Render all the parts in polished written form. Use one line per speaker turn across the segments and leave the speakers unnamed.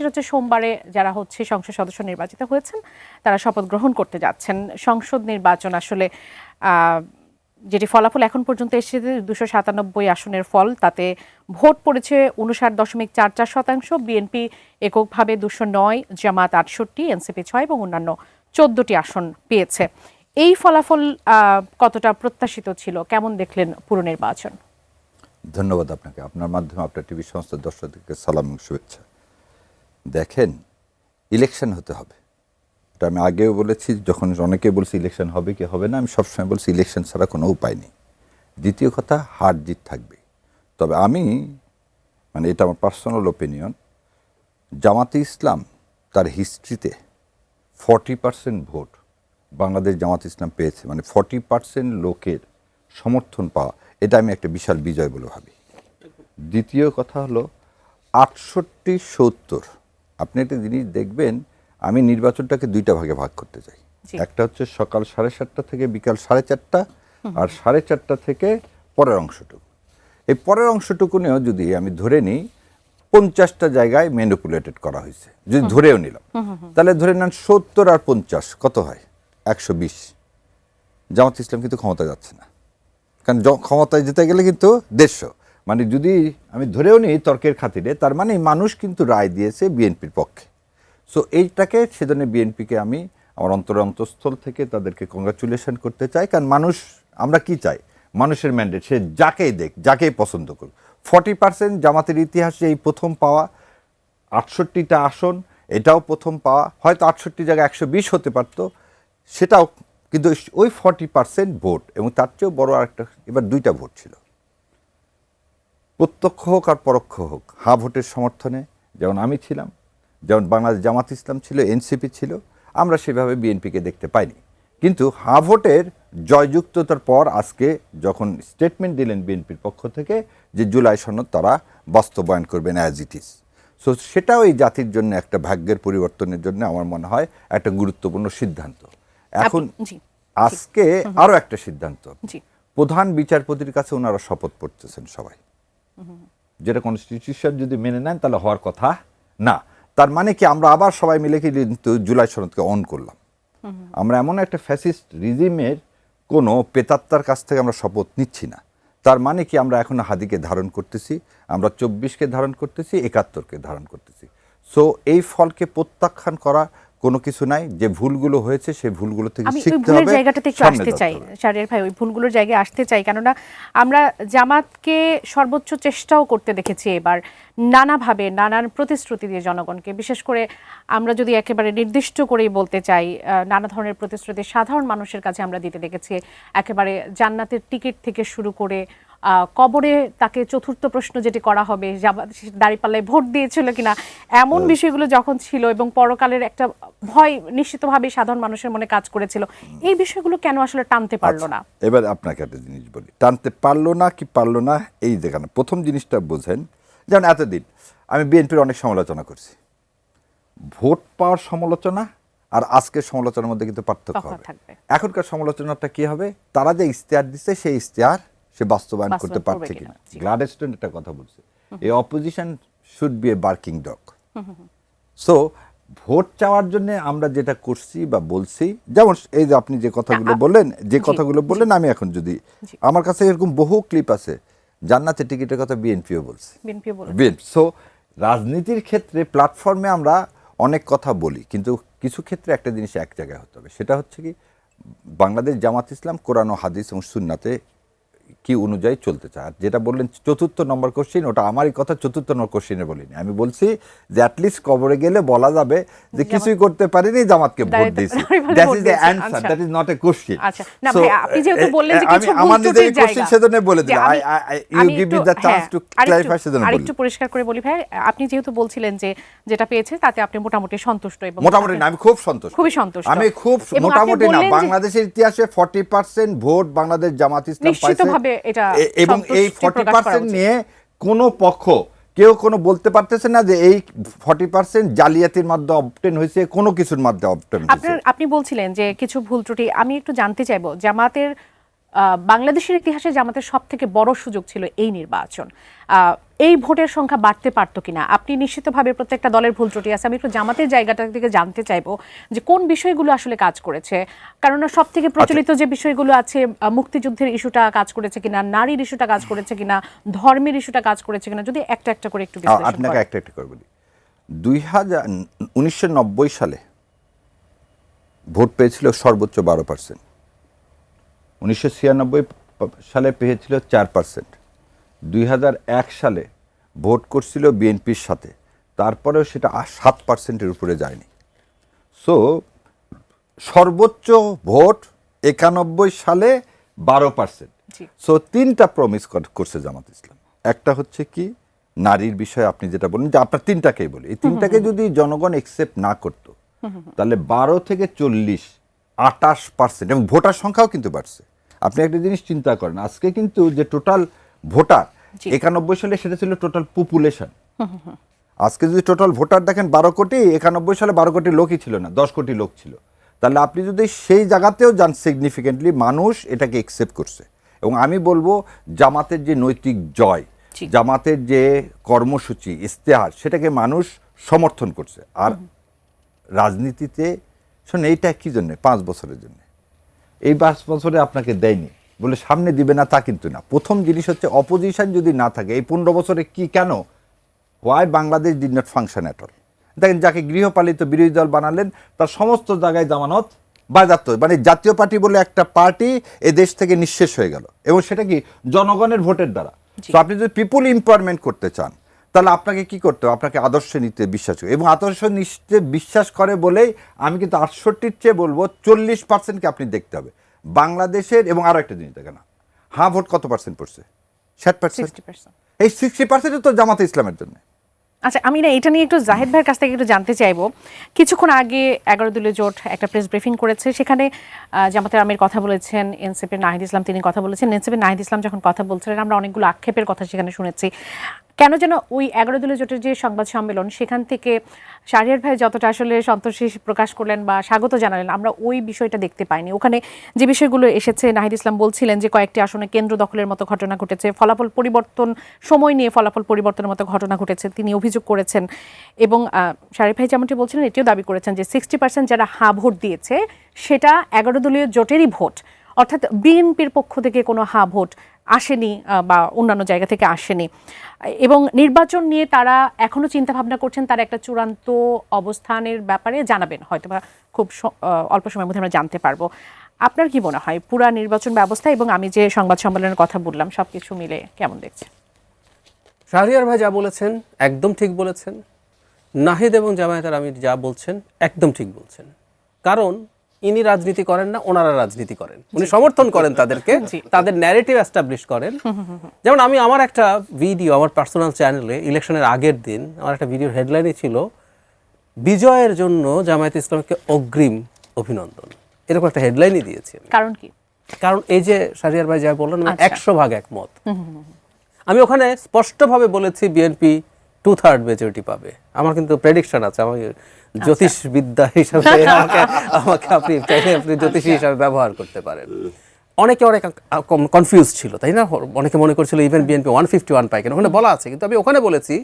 সেটা হচ্ছে সোমবারে যারা হচ্ছে সংসদ সদস্য নির্বাচিত হয়েছেন তারা শপথ গ্রহণ করতে যাচ্ছেন। সংসদ নির্বাচন আসলে যেটি ফলাফল এখন পর্যন্ত এসেছে 297 আসনের ফল, তাতে ভোট পড়েছে 59.44%। বিএনপি এককভাবে 209, জামাত 68, এনসিপি 6 এবং অন্যান্য 14টি আসন পেয়েছে। এই ফলাফল কতটা প্রত্যাশিত ছিল? কেমন দেখলেন পুরো নির্বাচন?
ধন্যবাদ আপনাকে। আপনার মাধ্যমে আপনার টিভি সংস্থার দর্শকদেরকে সালাম এবং শুভেচ্ছা। দেখেন, ইলেকশন হতে হবে, এটা আমি আগেও বলেছি, যখন অনেকে বলছি ইলেকশন হবে কি হবে না, আমি সবসময় বলছি ইলেকশন ছাড়া কোনো উপায় নেই। দ্বিতীয় কথা, হার জিত থাকবে। তবে আমি এটা আমার পার্সোনাল ওপিনিয়ন, জামাতে ইসলাম তার হিস্ট্রিতে 40% ভোট বাংলাদেশ জামাত ইসলাম পেয়েছে, 40% লোকের সমর্থন পাওয়া, এটা আমি একটা বিশাল বিজয় বলে ভাবি। দ্বিতীয় কথা হলো 68-70। আপনি একটা জিনিস দেখবেন, আমি নির্বাচনটাকে দুইটা ভাগে ভাগ করতে চাই। একটা হচ্ছে সকাল 7:30 থেকে বিকাল 4:30, আর 4:30 থেকে পরের অংশটুকু। এই পরের অংশটুকু নিয়েও যদি আমি ধরে নিই 50টা জায়গায় ম্যানিপুলেটেড করা হয়েছে, যদি ধরেও নিলাম, তাহলে ধরে নেন 70 আর 50 কত হয়? 120। জামাত ইসলাম কিন্তু ক্ষমতা যাচ্ছে না, কারণ ক্ষমতায় যেতে গেলে কিন্তু 150। যদি আমি ধরেও নিই তর্কের খাতিরে, তার মানে মানুষ কিন্তু রায় দিয়েছে বিএনপির পক্ষে। সো এইটাকে সেজন্য বিএনপিকে আমি আমার অন্তঃস্থল থেকে তাদেরকে কংগ্রাচুলেশন করতে চাই। কারণ মানুষ, আমরা কি চাই? মানুষের ম্যান্ডেট, সে যাকেই দেখ, যাকেই পছন্দ করুক। 40% জামাতের ইতিহাসে এই প্রথম পাওয়া, 68টা আসন, এটাও প্রথম পাওয়া। হয়তো 68 জায়গায় 120 হতে পারত, সেটাও, কিন্তু ওই 40% ভোট, এবং তার চেয়েও বড় আরেকটা, এবার 2টা ভোট ছিল, প্রত্যক্ষ হোক আর পরোক্ষ হোক। হা ভোটের সমর্থনে যেমন আমি ছিলাম, যেমন বাংলাদেশ জামাত ইসলাম ছিল, এনসিপি ছিল, আমরা সেভাবে বিএনপিকে দেখতে পাইনি। কিন্তু হা ভোটের জয়যুক্ততার পর আজকে যখন স্টেটমেন্ট দিলেন বিএনপির পক্ষ থেকে যে জুলাই সনদ তারা বাস্তবায়ন করবেন অ্যাজ ইট ইজ, সো সেটাও এই জাতির জন্য একটা ভাগ্যের পরিবর্তনের জন্য আমার মনে হয় একটা গুরুত্বপূর্ণ সিদ্ধান্ত। এখন আজকে আরো একটা সিদ্ধান্ত, প্রধান বিচারপতির কাছে ওনারা শপথ পড়তেছেন সবাই, যেটা কনস্টিটিউশন যদি মেনে নেন তাহলে হওয়ার কথা না। তার মানে কি, আমরা আবার সবাই মিলে কিন্তু জুলাই সনদকে অন করলাম। আমরা এমন একটা ফ্যাসিস্ট রিজিমের কোনো পেতাত্তার কাছ থেকে আমরা শপথ নিচ্ছি না। তার মানে কি, আমরা এখন হাদিকে ধারণ করতেছি, আমরা 24কে ধারণ করতেছি, 71কে ধারণ করতেছি। সো এই ফলকে প্রত্যাখ্যান করা কোনো কিছু নাই। যে ভুলগুলো হয়েছে সেই ভুলগুলো থেকে শিখতে হবে।
জায়গাটাতে একটু আসতে চাই শাহরিয়ার ভাই, ওই ভুলগুলোর জায়গায় আসতে চাই, কেননা আমরা জামাতকে সর্বোচ্চ চেষ্টাও করতে দেখেছি এবার, নানাভাবে নানান প্রতিশ্রুতি দিয়ে জনগণকে, বিশেষ করে আমরা যদি একেবারে নির্দিষ্ট করেই বলতে চাই, নানা ধরনের প্রতিশ্রুতি সাধারণ মানুষের কাছে আমরা দিতে দেখেছি। একেবারে জান্নাতের টিকিট থেকে শুরু করে কবরে তাকে চতুর্থ প্রশ্ন যেটি করা হবে, দাঁড়িপাল্লায় ভোট দিয়েছিল কিনা, এমন বিষয়গুলো যখন ছিল, এবং পরকালের একটা ভয় নিশ্চিতভাবে সাধারণ মানুষের মনে কাজ করেছিল, এই বিষয়গুলো কেন আসলে টানতে পারলো না?
এবার আপনাকে একটা জিনিস বলি, টানতে পারলো না কি পারলো না, এই যেখানে প্রথম জিনিসটা বোঝেন। যেমন এতদিন আমি বিএনপির অনেক সমালোচনা করছি, ভোট পাওয়ার সমালোচনা আর আজকের সমালোচনার মধ্যে কিন্তু পার্থক্য হবে। এখনকার সমালোচনাটা কি হবে? তারা যে ইশতেহার দিচ্ছে সেই ইশতেহার সে বাস্তবায়ন করতে পারছে কিনা। গ্লাডস্টোন একটা কথা বলছে, এই opposition should be a barking dog. So vote চাওয়ার জন্য আমরা যেটা করছি বা বলছি, যেমন এই যে আপনি যে কথাগুলো বললেন, আমি এখন যদি, আমার কাছে এরকম বহু ক্লিপ আছে, জান্নাতের টিকিটের কথা বিএনপিও বলছে। সো রাজনীতির ক্ষেত্রে প্ল্যাটফর্মে আমরা অনেক কথা বলি, কিন্তু কিছু ক্ষেত্রে একটা জিনিস এক জায়গায় হতে হবে। সেটা হচ্ছে কি, বাংলাদেশ জামাত ইসলাম কোরআন ও হাদিস এবং সুন্নাতে কি অনুযায়ী চলতে চায়। আর যেটা বললেন 4 নম্বর কোশ্চিন, ওটা আমারই কথা, 4 নম্বর কোশ্চিনে বলিনি। আমি বলছি যে অ্যাটলিস্ট কবরে গেলে বলা যাবে যে কিছুই করতে পারিনি, জামাতকে ভোট দিয়েছি। That is the answer, that is not a question.
So আপনি যেহেতু বললেন যে কিছু
আমার নিজের কোশ্চিন সেজন্য বলে দিলাম, you give me the chance to clarify, সেজন্য বলি।
আরেকটু পরিষ্কার করে বলি ভাই, আপনি যেহেতু বলছিলেন যে যেটা পেয়েছে তাতে আপনি মোটামুটি সন্তুষ্ট, এবং
মোটামুটি না, আমি খুব সন্তুষ্ট,
খুবই সন্তুষ্ট।
আমি খুব মোটামুটি না, বাংলাদেশের ইতিহাসে 40% ভোট বাংলাদেশ জামাত ইসলাম পাইছে,
নিশ্চিতভাবে এটা,
এবং এই 40% নিয়ে কোনো পক্ষ কেউ কোনো বলতে পারতেছে না যে এই 40% জালিয়াতির মাধ্যমে অবটেন হয়েছে, কোনো কিছুর মাধ্যমে অবটেন হয়েছে।
আপনি বলছিলেন যে কিছু ভুল ত্রুটি, আমি একটু জানতে চাইবো, বাংলাদেশের ইতিহাসে জামাতের সবথেকে বড় সুযোগ ছিল এই নির্বাচন। এই ভোটের সংখ্যা বাড়তে পারতো কিনা? আপনি নিশ্চিতভাবে প্রত্যেকটা দলের ভুল ত্রুটি আছে, আমি একটু জামাতের জায়গাটা থেকে জানতে চাইবো যে কোন বিষয়গুলো আসলে কাজ করেছে। কারণ সব থেকে প্রচলিত যে বিষয়গুলো আছে, মুক্তিযুদ্ধের ইস্যুটা কাজ করেছে কিনা, নারীর ইস্যুটা কাজ করেছে কিনা, ধর্মের ইস্যুটা কাজ করেছে কিনা, যদি একটা একটা করে একটু বিশ্লেষণ
আপনাকে
করেন।
একটা একটা করে বলি। 1990 সালে ভোট পেয়েছিল সর্বোচ্চ 12%, 1996 সালে পেয়েছিল 4%, 2001 সালে ভোট করছিল বিএনপির সাথে, তারপরেও সেটা 7%-এর উপরে যায়নি। সো সর্বোচ্চ ভোট 91 সালে 12%।
জি।
সো তিনটা প্রমিস করছে জামাত ইসলাম। একটা হচ্ছে কি, নারীর বিষয়ে আপনি যেটা বলেন, যে আপনার তিনটাকেই বলি, এই তিনটাকে যদি জনগণ একসেপ্ট না করতো তাহলে 12 থেকে 40 28%, এবং ভোটার সংখ্যাও কিন্তু বাড়ছে। আপনি একটা জিনিস চিন্তা করেন, আজকে কিন্তু যে টোটাল ভোটার 91 সালে সেটা ছিল টোটাল পপুলেশন। আজকে যদি টোটাল ভোটার দেখেন 12 কোটি, 91 সালে 12 কোটি লোকই ছিল না, 10 কোটি লোক ছিল। তাহলে আপনি যদি সেই জায়গাতেও যান, সিগনিফিকেন্টলি মানুষ এটাকে একসেপ্ট করছে। এবং আমি বলবো জামাতের যে নৈতিক জয়, জামাতের যে কর্মসূচি, ইস্তেহার, সেটাকে মানুষ সমর্থন করছে। আর রাজনীতিতে শোন, এইটা কি জন্য 5 বছরের জন্য, এই 5 বছরে আপনাকে দেয়নি বলে সামনে দিবে না তা কিন্তু না। প্রথম জিনিস হচ্ছে অপোজিশন যদি না থাকে, এই 15 বছরে কি কেন, why Bangladesh did not function at all. দেখেন, যাকে গৃহপালিত বিরোধী দল বানালেন তার সমস্ত জায়গায় জামানত বাজাত, মানে জাতীয় পার্টি বলে একটা পার্টি এ দেশ থেকে নিঃশেষ হয়ে গেল, এবং সেটা কি জনগণের ভোটের দ্বারা। তো আপনি যদি পিপুল এমপাওয়ারমেন্ট করতে চান তাহলে আপনাকে কি করতে হবে, আপনাকে আদর্শ নিতে বিশ্বাস করে, এবং আদর্শ নিতে বিশ্বাস করে বলেই আমি কিন্তু 68-র চেয়ে বলবো 40%-কে আপনি দেখতে হবে বাংলাদেশের। এবং আরো একটা জিনিস দেখেন, হ্যাঁ ভোট কত পার্সেন্ট পড়ছে? 60%।
60%।
এই 60% তো জামাতে ইসলামের জন্য।
আচ্ছা, আমি না এটা নিয়ে একটু জাহেদ ভাইয়ের কাছ থেকে একটু জানতে চাইবো। কিছুক্ষণ আগে 11 দলীয় জোট একটা প্রেস ব্রিফিং করেছে, সেখানে জামাতের আমির কথা বলেছেন, এনসিপির নাহিদ ইসলাম তিনি কথা বলেছেন। এনসিপির নাহিদ ইসলাম যখন কথা বলছিলেন, আমরা অনেকগুলো আক্ষেপের কথা সেখানে শুনেছি। কেন যেন ওই 11 দলীয় জোটের যে সংবাদ সম্মেলন, সেখান থেকে শাহরিয়ার ভাই যতটা আসলে সন্তোষী প্রকাশ করলেন বা স্বাগত জানালেন, আমরা ওই বিষয়টা দেখতে পাইনি। ওখানে যে বিষয়গুলো এসেছে, নাহিদ ইসলাম বলছিলেন যে কয়েকটি আসনে কেন্দ্র দখলের মতো ঘটনা ঘটেছে, ফলাফল পরিবর্তন, সময় নিয়ে ফলাফল পরিবর্তনের মতো ঘটনা ঘটেছে, তিনি অভিযোগ করেছেন। এবং শাহরিয়ার ভাই যেমনটি বলছিলেন, এটিও দাবি করেছেন যে 60% যারা হ্যাঁ ভোট দিয়েছে সেটা 11 দলীয় জোটেরই ভোট, অর্থাৎ বিএনপির পক্ষ থেকে কোনো হ্যাঁ ভোট আসেনি বা অন্যান্য জায়গা থেকে আসেনি। এবং নির্বাচন নিয়ে তারা এখনো চিন্তা ভাবনা করছেন, তারা একটা চূড়ান্ত অবস্থানের ব্যাপারে জানাবেন, হয়তো বা খুব অল্প সময়ের মধ্যে আমরা জানতে পারবো। আপনার কি মনে হয় পুরা নির্বাচন ব্যবস্থা এবং আমি যে সংবাদ সম্মেলনের কথা বললাম সবকিছু মিলে কেমন দেখছে?
শাহরিয়ার ভাই যা বলেছেন একদম ঠিক বলেছেন, নাহিদ এবং জামায়াতের আমির যা বলছেন একদম ঠিক বলছেন। কারণ ইনি রাজনীতি করেন না, ওনারা রাজনীতি করেন, উনি সমর্থন করেন তাদেরকে, তাদের ন্যারেটিভ এস্টাবলিশ করেন। যেমন আমি আমার একটা ভিডিও আমার পার্সোনাল চ্যানেলে ইলেকশনের আগের দিন আমার একটা ভিডিওর হেডলাইনই ছিল বিজয়ের জন্য জামায়াত ইসলামকে অগ্রিম অভিনন্দন, এরকম একটা হেডলাইনই দিয়েছি।
কারণ কি?
কারণ এই যে শাহরিয়ার ভাই যা বললেন 100% একমত। আমি ওখানে স্পষ্টভাবে বলেছি বিএনপি 2/3 মেজরিটি পাবে। আমার কিন্তু প্রেডিকশন আছে, আমার জ্যোতিষবিদ্যা হিসাবে আমাকে আপনি চাইলে আপনি জ্যোতিষী হিসাবে ব্যবহার করতে পারেন। অনেকে অনেক কনফিউজ ছিল, তাই না? অনেকে মনে করছিল ইভেন বিএনপি 151 পায়, কেন ওখানে বলা আছে, কিন্তু আমি ওখানে বলেছি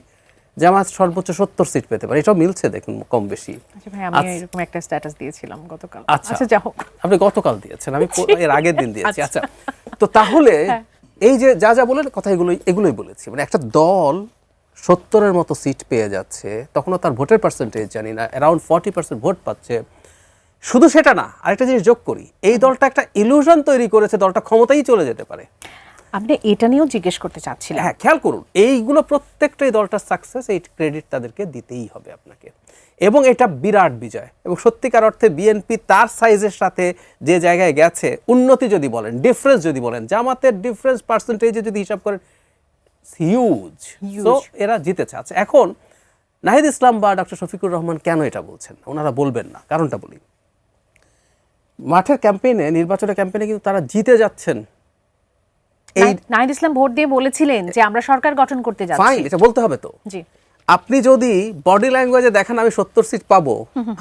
জামাত সর্বোচ্চ 70 সিট পেতে পারে। এটাও মিলছে দেখুন কম বেশি।
আচ্ছা ভাই, আমি এরকম একটা স্ট্যাটাস দিয়েছিলাম গতকাল।
আচ্ছা
যা হোক,
আপনি গতকাল দিয়েছেন, আমি এর আগের দিন দিয়েছি। আচ্ছা, তো তাহলে এই যে যা যা বলেন কথা এগুলোই বলেছি। মানে একটা দল 70-এর মতো সিট পেয়ে যাচ্ছে, তখনও তার ভোটের পার্সেন্টেজ জানি না, অ্যারাউন্ড 40% ভোট পাচ্ছে। শুধু সেটা না, আরেকটা জিনিস যোগ করি, এই দলটা একটা ইলুশন তৈরি করেছে দলটা ক্ষমতায় চলে যেতে পারে।
আপনি এটা নিয়েও জিজ্ঞেস করতে চাচ্ছিলেন?
হ্যাঁ, খেয়াল করুন, এইগুলো প্রত্যেকটাই দলটার সাকসেস, এই ক্রেডিট তাদেরকে দিতেই হবে আপনাকে। এবং এটা বিরাট বিজয়, এবং সত্যিকার অর্থে বিএনপি তার সাইজের সাথে যে জায়গায় গেছে, উন্নতি যদি বলেন, ডিফারেন্স যদি বলেন, জামাতের ডিফারেন্স পার্সেন্টেজে যদি হিসাব করেন, হিউজ। সো এরা জিতেছে। আচ্ছা, এখন নাহিদ ইসলাম বা ডক্টর শফিকুর রহমান কেন এটা বলছেন? ওনারা বলবেন না, কারণটা বলি। মাঠের ক্যাম্পেইনে, নির্বাচনের ক্যাম্পেইনে কিন্তু তারা জিতে যাচ্ছেন।
নাহিদ ইসলাম ভোট দিয়ে বলেছিলেন যে আমরা সরকার গঠন করতে যাচ্ছি।
ফাইন, এটা বলতে হবে তো।
জি।
আপনি যদি বডি ল্যাঙ্গুয়েজে দেখেন আমি 70 সিট পাবো,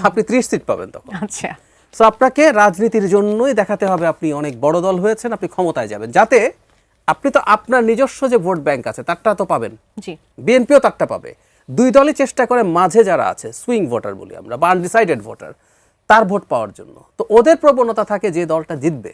আপনি 30 সিট পাবেন তখন।
আচ্ছা,
সো আপনাকে রাজনীতির জন্যই দেখাতে হবে আপনি অনেক বড় দল হয়েছেন, আপনি ক্ষমতায় যাবেন, যাতে আপনি তো আপনার নিজস্ব যে ভোট ব্যাংক আছে তারটা তো পাবেন,
জি
বিএনপিও তারটা পাবে। দুই দলই চেষ্টা করে মাঝে যারা আছে সুইং ভোটার বলি আমরা বা আনডিসাইডেড ভোটার, তার ভোট পাওয়ার জন্য। তো ওদের প্রবণতা থাকে যে দলটা জিতবে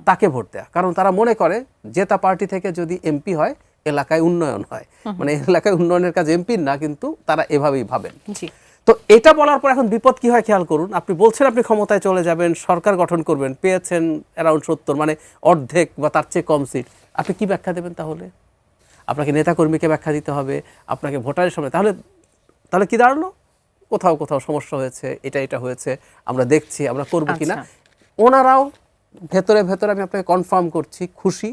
তাকে ভোট দেয়া, কারণ তারা মনে করে জেতা পার্টি থেকে যদি এমপি হয় এলাকায় উন্নয়ন হয়, মানে এলাকায় উন্নয়নের কাজ এমপির না, কিন্তু তারা এভাবেই ভাবেন।
জি
তো এটা বলার পর এখন বিপদ কি হয় খেয়াল করুন। আপনি বলছেন আপনি ক্ষমতায় চলে যাবেন, সরকার গঠন করবেন, পেয়েছেন অ্যারাউন্ড 70, মানে অর্ধেক বা তার চেয়ে কম সিট। আপনি কি ব্যাখ্যা দেবেন তাহলে? আপনাকে নেতাকর্মীকে ব্যাখ্যা দিতে হবে, আপনাকে ভোটারের সামনে। তাহলে তাহলে কি দাঁড়ালো? কোথাও কোথাও সমস্যা হয়েছে, এটা হয়েছে, আমরা দেখছি, আমরা করবো কিনা। ওনারাও ভেতরে ভেতরে, আমি আপনাকে কনফার্ম করছি, খুশি।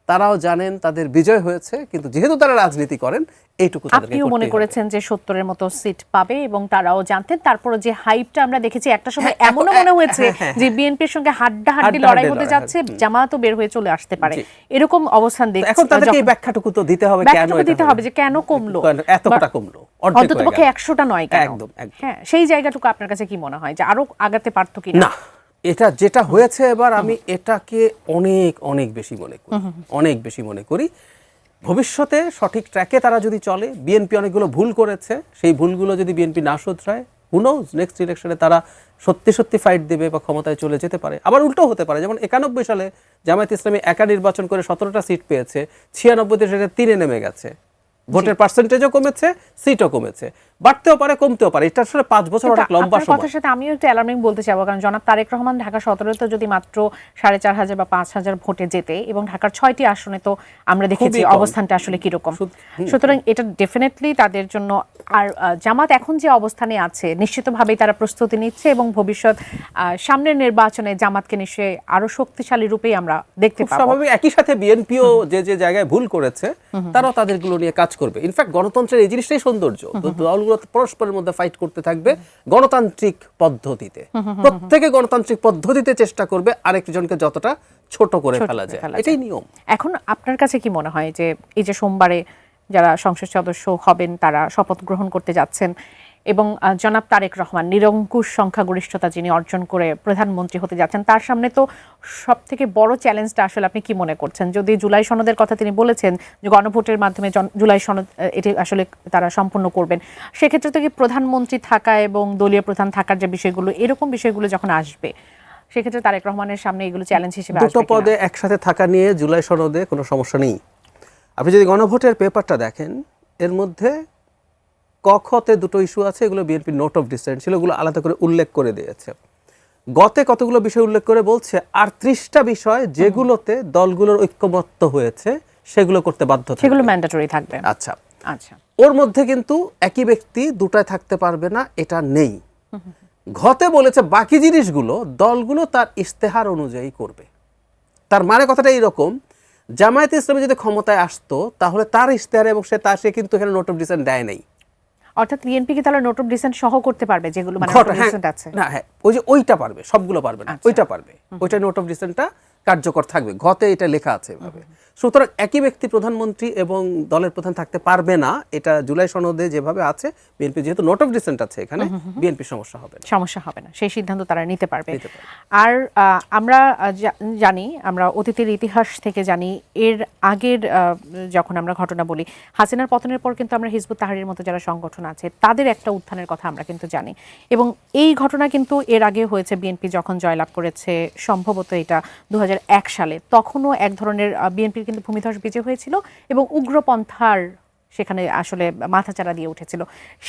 তারাও জানেন তাদের বিজয় হয়েছে, কিন্তু যেহেতু তারা রাজনীতি করেন এইটুকু তাদেরকে
আপনিও মনে করেছেন যে 70-এর মতো সিট পাবে এবং তারাও জানতেন। তারপরে যে হাইপটা আমরা দেখেছি, একটা সময় এমনও মনে হয়েছে যে বিএনপির সঙ্গে হাড্ডাহাড্ডি লড়াই হতে যাচ্ছে, জামাতও বের হয়ে চলে আসতে পারে, এরকম অবস্থান দেখছি।
এখন তাদেরকে এই ব্যাখ্যাটুকু তো দিতে হবে, কেন
দিতে হবে যে কেন কমলো,
এতটা কমলো,
অন্ততপক্ষে 100টা নয় কেন।
একদম।
হ্যাঁ, সেই জায়গাটুকু আপনার কাছে কি মনে হয় যে আরো আগাতে পারতো কি
না? এটা যেটা হয়েছে এবার, আমি এটাকে অনেক অনেক বেশি মনে করি, অনেক বেশি মনে করি। ভবিষ্যতে সঠিক ট্র্যাকে তারা যদি চলে, বিএনপি অনেকগুলো ভুল করেছে, সেই ভুলগুলো যদি বিএনপি না শুধরায়, হু নোজ নেক্সট ইলেকশনে তারা সত্যি সত্যি ফাইট দেবে বা ক্ষমতায় চলে যেতে পারে। আবার উল্টো হতে পারে, যেমন 91 সালে জামায়াত ইসলামী একা নির্বাচন করে 17টা সিট পেয়েছে, 96তে সেটা 3-এ নেমে গেছে, ভোটের পার্সেন্টেজও কমেছে, সিটও কমেছে। বাড়তেও পারে, কমতেও পারে, এটা আসলে 5 বছর অনেক লম্বা সময়।
কথার সাথে আমিও একটু অ্যালার্মিং বলতে চাইবো, কারণ জনাব তারেক রহমান ঢাকা 17-তে যদি মাত্র 4,500 বা 5,000 ভোটে যেতে, এবং ঢাকার 6টি আসনে তো আমরা দেখেছি অবস্থানটা আসলে কিরকম। সুতরাং এটা ডেফিনেটলি তাদের জন্য। আর জামাত এখন যে অবস্থানে আছে, নিশ্চিতভাবেই তারা প্রস্তুতি নিচ্ছে এবং ভবিষ্যৎ সামনের নির্বাচনে জামাতকে নিশ্চয়ই আরো শক্তিশালী রূপেই আমরা দেখতে পাবো।
স্বাভাবিক। একই সাথে বিএনপিও যে জায়গায় ভুল করেছে তারাও তাদেরগুলো নিয়ে কাজ করবে। ইনফ্যাক্ট গণতন্ত্রের এই জিনিসটাই সৌন্দর্য, দলগুলো পরস্পরের মধ্যে ফাইট করতে থাকবে গণতান্ত্রিক পদ্ধতিতে। প্রত্যেকে গণতান্ত্রিক পদ্ধতিতে চেষ্টা করবে আরেকজনকে যতটা ছোট করে ফেলা যায়, এটাই নিয়ম।
এখন আপনার কাছে কি মনে হয় যে এই যে সোমবারে যারা সংসদ সদস্য হবেন তারা শপথ গ্রহণ করতে যাচ্ছেন, এবং জনাব তারেক রহমান নিরঙ্কুশ সংখ্যাগরিষ্ঠতা যিনি অর্জন করে প্রধানমন্ত্রী হতে যাচ্ছেন, তার সামনে তো সব থেকে বড় চ্যালেঞ্জটা আসলে আপনি কি মনে করছেন? যদি জুলাই সনদের কথা তিনি বলেছেন যে গণভোটের মাধ্যমে জুলাই সনদ এটি আসলে তারা সম্পূর্ণ করবেন, সেক্ষেত্রে তো কি প্রধানমন্ত্রী থাকা এবং দলীয় প্রধান থাকার যে বিষয়গুলো, এরকম বিষয়গুলো যখন আসবে, সেক্ষেত্রে তারেক রহমানের সামনে এগুলো চ্যালেঞ্জ হিসেবে আসবে
দুটো পদে একসাথে থাকা নিয়ে জুলাই সনদে কোনো সমস্যা নেই। আপনি যদি গণভোটের পেপারটা দেখেন, এর মধ্যে কখতে দুটো ইস্যু আছে, এগুলো বিএনপি নোট অফ ডিসেন্ট ছিল, এগুলো আলাদা করে উল্লেখ করে দিয়েছে। গতে কতগুলো বিষয় উল্লেখ করে বলছে 38টা বিষয় যেগুলোতে দলগুলোর ঐক্যমত্য হয়েছে সেগুলো করতে বাধ্য থাকবে,
সেগুলো ম্যান্ডেটরি থাকবে।
আচ্ছা
আচ্ছা,
ওর মধ্যে কিন্তু একই ব্যক্তি দুটায় থাকতে পারবে না, এটা নেই। ঘতে বলেছে বাকি জিনিসগুলো দলগুলো তার ইশতেহার অনুযায়ী করবে। তার মানে কথাটা এইরকম, জামায়াতে ইসলামী যদি ক্ষমতায় আসতো তাহলে তার ইশতেহার এবং সে কিন্তু এখানে নোট অফ ডিসেন্ট দেয় নাই।
অর্থাৎ বিএনপি কি তাহলে নোট অফ ডিসেন্ট সহ করতে পারবে যেগুলো মানে নোট অফ ডিসেন্ট আছে?
না, হ্যাঁ, ওই যে ওইটা পারবে, সবগুলো পারবে না, ওইটা পারবে, ওইটা নোট অফ ডিসেন্টটা কার্যকর থাকবে, ঘতে এটা লেখা আছে এভাবে। সুতরাং একই ব্যক্তি প্রধানমন্ত্রী এবং দলের প্রধান থাকতে পারবে না, এটা জুলাই সনদে যেভাবে আছে। বিএনপি যেহেতু নোট অফ ডিসেন্ট আছে এখানে, বিএনপি সমস্যা হবে না, সেই সিদ্ধান্ত তারা নিতে পারবে। আর আমরা জানি, আমরা অতীতের ইতিহাস থেকে জানি, এর আগের যখন আমরা ঘটনা বলি, হাসিনার পতনের পর কিন্তু আমরা হিজবুত তাহরীরের মতো যারা সংগঠন আছে তাদের একটা উত্থানের কথা আমরা কিন্তু জানি, এবং এই ঘটনা কিন্তু এর আগে হয়েছে। বিএনপি যখন জয়লাভ করেছে সম্ভবত এটা 2001 সালে, তখনও এক ধরনের বিএনপির কিন্তু ভূমিধস বিজয় হয়েছিল এবং উগ্রপন্থার সেখানে আসলে মাথাচাড়া দিয়ে উঠেছিল।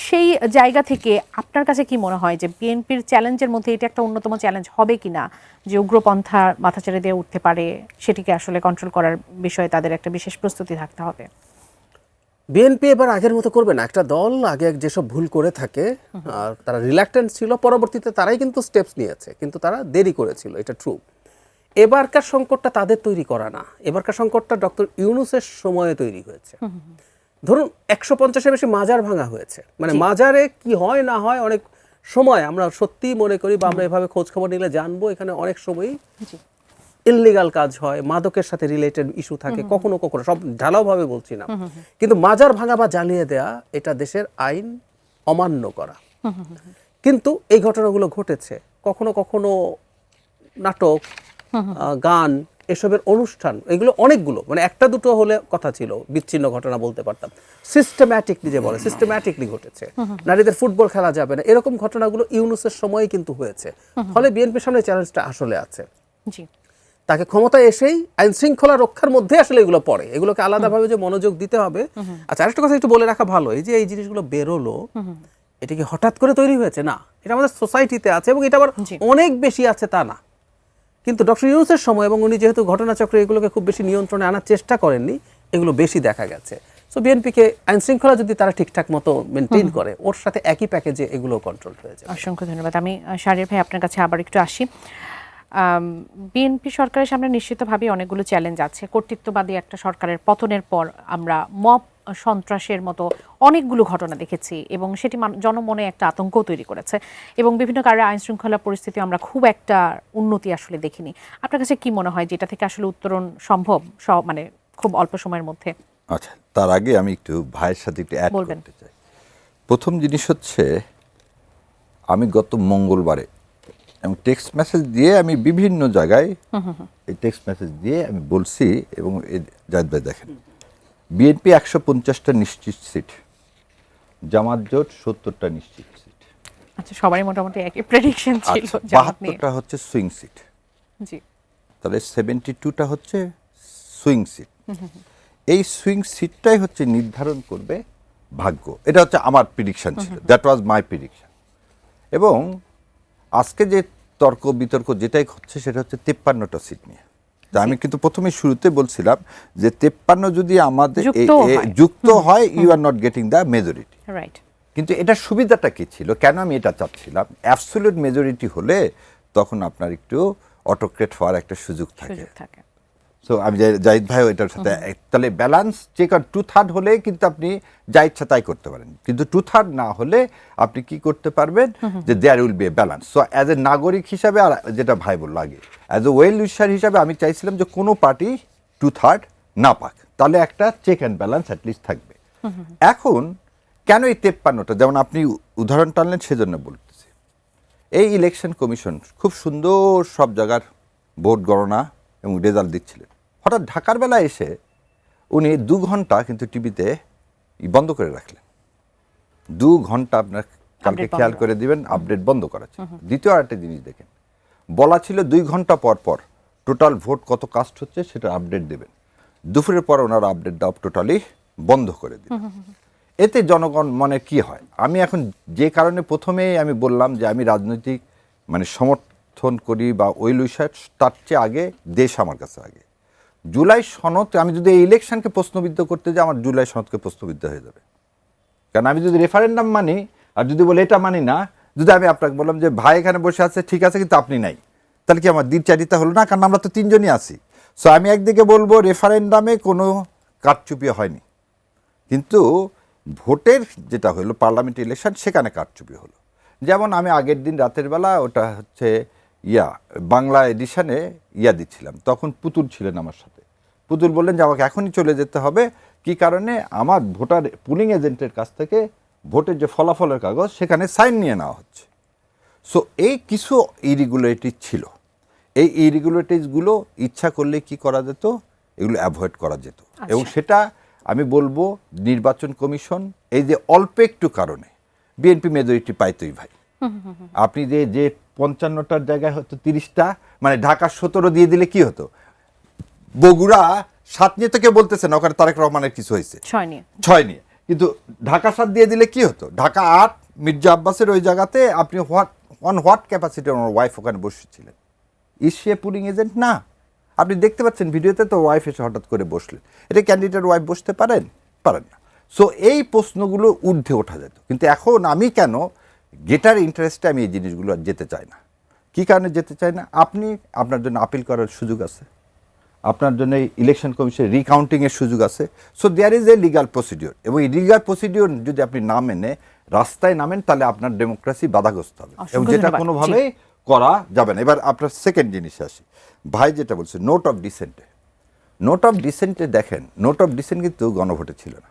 সেই জায়গা থেকে আপনার কাছে কি মনে হয় যে বিএনপির চ্যালেঞ্জের মধ্যে এটা একটা অন্যতম চ্যালেঞ্জ হবে কিনা, যে উগ্রপন্থা মাথাচাড়া দিয়ে উঠতে পারে, সেটিকে আসলে কন্ট্রোল করার বিষয়ে তাদের একটা বিশেষ প্রস্তুতি থাকতে হবে? বিএনপি এবার আগের মতো করবে না। একটা দল আগে যেসব ভুল করে থাকে, আর তারা রিল্যাক্টেন্ট ছিল, পরবর্তীতে তারাই কিন্তু স্টেপস নিয়েছে, কিন্তু তারা দেরি করেছিল, এটা ট্রু। এবারকার সংকটটা তাদের তৈরি করা না, এবারকার সংকটটা ডক্টর ইউনূসের সময়ে তৈরি হয়েছে। ধরুন 150-এর বেশি মাজার ভাঙা হয়েছে, মানে মাজারে কি হয় না হয় অনেক সময় আমরা সত্যি মনে করি বা আমরা এভাবে খোঁজ খবর নিলে জানবো, এখানে অনেক সময়ই ইললিগাল কাজ হয়, মাদকের সাথে রিলেটেড ইস্যু থাকে, কখনো কখনো, সব ঢালাওভাবে বলছি না, কিন্তু মাজার ভাঙা বা জ্বালিয়ে দেয়া এটা দেশের আইন অমান্য করা। কিন্তু এই ঘটনাগুলো ঘটেছে, কখনো কখনো নাটক, গান, এসবের অনুষ্ঠান, এগুলো অনেকগুলো, মানে একটা দুটো হলে কথা ছিল, বিচ্ছিন্ন ঘটনা বলতে পারতাম, সিস্টেম্যাটিকলি যে বলে সিস্টেম্যাটিকলি ঘটেছে। নারীদের ফুটবল খেলা যাবে না, এরকম ঘটনাগুলো ইউনূসের সময় কিন্তু হয়েছে। ফলে বিএনপির সামনে চ্যালেঞ্জটা আসলে আছে।
জি,
তাকে ক্ষমতায় এসেই আইন শৃঙ্খলা রক্ষার মধ্যে আসলে এগুলো পড়ে, এগুলোকে আলাদাভাবে যে মনোযোগ দিতে হবে। আচ্ছা, আরেকটা কথা একটু বলে রাখা ভালো, এই যে এই জিনিসগুলো বেরোলো, এটা কি হঠাৎ করে তৈরি হয়েছে? না, এটা আমাদের সোসাইটিতে আছে এবং এটা আবার অনেক বেশি আছে তা না। কিন্তু ডক্টর ইউনূসের সময়, এবং উনি যেহেতু ঘটনাচক্রে এগুলোকে খুব বেশি নিয়ন্ত্রণে আনার চেষ্টা করেননি, এগুলো বেশি দেখা গেছে। সো বিএনপিকে আইন শৃঙ্খলা যদি তারা ঠিকঠাক মতো মেনটেন করে, ওর সাথে একই প্যাকেজে এগুলো কন্ট্রোল হয়ে যায়।
অসংখ্য ধন্যবাদ। আমি শাহরিয়ার ভাই আপনার কাছে আবার একটু আসি। বিএনপি সরকারের সামনে নিশ্চিতভাবেই অনেকগুলো চ্যালেঞ্জ আছে। কর্তৃত্ববাদী একটা সরকারের পতনের পর আমরা মব সন্ত্রাসের মতো অনেকগুলো ঘটনা দেখেছি এবং সেটি জনমনে একটা আতঙ্ক তৈরি করেছে এবং বিভিন্ন কারণে আইন শৃঙ্খলা পরিস্থিতি আমরা খুব একটা উন্নতি আসলে দেখিনি। আপনার কাছে কি মনে হয় যে এটা থেকে আসলে উত্তরণ সম্ভব মানে খুব অল্প সময়ের মধ্যে?
আচ্ছা, তার আগে আমি একটু ভাইয়ের সাথে একটু অ্যাড করতে চাই। প্রথম জিনিস হচ্ছে, আমি গত মঙ্গলবারে এবং টেক্সট মেসেজ দিয়ে আমি বিভিন্ন জায়গায় এই টেক্সট মেসেজ দিয়ে আমি বলছি, এবং জাহিদ ভাই দেখেন, বিএনপি 150টা নিশ্চিত সিট, জামাত জোট 70টা নিশ্চিত সিট।
আচ্ছা, সবারই মোটামুটি একই প্রেডিকশন ছিল।
72টা হচ্ছে সুইং সিট।
জি,
তাহলে 72টা হচ্ছে সুইং সিট। এই সুইং সিটটাই হচ্ছে নির্ধারণ করবে ভাগ্য। এটা হচ্ছে আমার প্রেডিকশন ছিল, দ্যাট ওয়াজ মাই প্রেডিকশন। এবং আজকে যে তর্ক বিতর্ক যেটাই হচ্ছে সেটা হচ্ছে 53টা সিট নিয়ে। তা আমি কিন্তু প্রথমে শুরুতে বলছিলাম যে 53 যদি আমাদের যুক্ত হয়, you are not getting the majority.
Right.
কিন্তু এটার সুবিধাটা কি ছিল, কেন আমি এটা চাচ্ছিলাম? অ্যাবসলিউট মেজরিটি হলে তখন আপনার একটু অটোক্রেট হওয়ার একটা সুযোগ থাকে। সো আমি জাহিদ ভাই এটার সাথে, তাহলে ব্যালেন্স চেক আর 2/3 হলে কিন্তু আপনি যা ইচ্ছা তাই করতে পারেন, কিন্তু 2/3 না হলে আপনি কি করতে পারবেন যে there will be a balance. So as a নাগরিক হিসাবে, আর যেটা ভাই বলল আগে, অ্যাজ এ ওয়েল উইশার হিসাবে আমি চাইছিলাম যে কোনো পার্টি 2/3 না পাক, তাহলে একটা চেক অ্যান্ড ব্যালেন্স অ্যাটলিস্ট থাকবে। এখন কেন এই 53টা, যেমন আপনি উদাহরণ টানলেন সেজন্য বলতেছি, এই ইলেকশন কমিশন খুব সুন্দর সব জায়গার ভোট গণনা এবং রেজাল্ট দিচ্ছিলেন। হঠাৎ ঢাকার বেলায় এসে উনি 2 ঘন্টা কিন্তু টিভিতে বন্ধ করে রাখলেন। 2 ঘন্টা আপনার কালকে খেয়াল করে দিবেন, আপডেট বন্ধ করা ছিল। দ্বিতীয় আরেকটা জিনিস দেখেন, বলা ছিল 2 ঘন্টা পর পর টোটাল ভোট কত কাস্ট হচ্ছে সেটা আপডেট দেবেন। দুপুরের পর ওনারা আপডেট দেওয়া টোটালি বন্ধ করে দিলেন। এতে জনগণ মনে কি হয়? আমি এখন যে কারণে প্রথমেই আমি বললাম যে আমি রাজনৈতিক মানে সমর্থন করি বা ওই লুইসার, তার চেয়ে আগে দেশ আমার কাছে আগে। জুলাই সনদ, আমি যদি এই ইলেকশনকে প্রশ্নবিদ্ধ করতে যাই, আমার জুলাই সনদকে প্রশ্নবিদ্ধ হয়ে যাবে। কারণ আমি যদি রেফারেন্ডাম মানি আর যদি বলে এটা মানি না, যদি আমি আপনাকে বললাম যে ভাই এখানে বসে আছে ঠিক আছে কিন্তু আপনি নাই, তাহলে কি আমার দ্বিচারিতা হলো না? কারণ আমরা তো 3 জনই আছি। সো আমি একদিকে বলবো রেফারেন্ডামে কোনো কারচুপি হয়নি, কিন্তু ভোটের যেটা হলো পার্লামেন্ট ইলেকশন, সেখানে কারচুপি হলো। যেমন আমি আগের দিন রাতের বেলা ওটা হচ্ছে বাংলা এডিশনে দিচ্ছিলাম, তখন পুতুল ছিলেন আমার সাথে। পুতুল বললেন যে আমাকে এখনই চলে যেতে হবে। কি কারণে? আমার ভোটার পুলিং এজেন্টের কাছ থেকে ভোটের যে ফলাফলের কাগজ সেখানে সাইন নিয়ে নেওয়া হচ্ছে। সো এই কিছু ইরেগুলারিটি ছিল। এই ইরেগুলারিটিসগুলো ইচ্ছা করলে কি করা যেত, এগুলো অ্যাভয়েড করা যেত। এবং সেটা আমি বলবো নির্বাচন কমিশন এই যে অল্প একটু কারণে বিএনপি মেজরিটি পাইতই ভাই। আপনি যে 55টার জায়গায় হয়তো 30টা, মানে ঢাকা 17 দিয়ে দিলে কি হতো? বগুড়া 7 নিয়ে তো কেউ বলতেছে না, ওখানে তারেক রহমানের কিছু হয়েছে 6 নিয়ে, কিন্তু ঢাকা 7 দিয়ে দিলে কি হতো? ঢাকা 8 মির্জা আব্বাসের ওই জায়গাতে আপনি হোয়াট ক্যাপাসিটি ওনার ওয়াইফ ওখানে বসেছিলেন। Is say polling agent? না। আপনি দেখতে পাচ্ছেন ভিডিওতে, তো ওয়াইফ এসে হঠাৎ করে বসলেন। এটা ক্যান্ডিডেট ওয়াইফ বসতে পারেন না। সো এই প্রশ্নগুলো ঊর্ধ্বে ওঠা যেত। কিন্তু এখন আমি কেন গেটার ইন্টারেস্টে আমি এই জিনিসগুলো যেতে চাই না। কী কারণে যেতে চাই না? আপনার জন্য আপিল করার সুযোগ আছে, আপনার জন্য ইলেকশন কমিশনের রিকাউন্টিংয়ের সুযোগ আছে। So there is a legal procedure, এবং এই লিগাল প্রসিডিওর যদি আপনি না মেনে রাস্তায় নামেন, তাহলে আপনার ডেমোক্রেসি বাধাগ্রস্ত হবে, এবং যেটা কোনোভাবেই করা যাবে না। এবার আপনার সেকেন্ড জিনিসে আসি। ভাই যেটা বলছে নোট অফ ডিসেন্টে দেখেন, নোট অফ ডিসেন্ট কিন্তু গণভোটে ছিল না,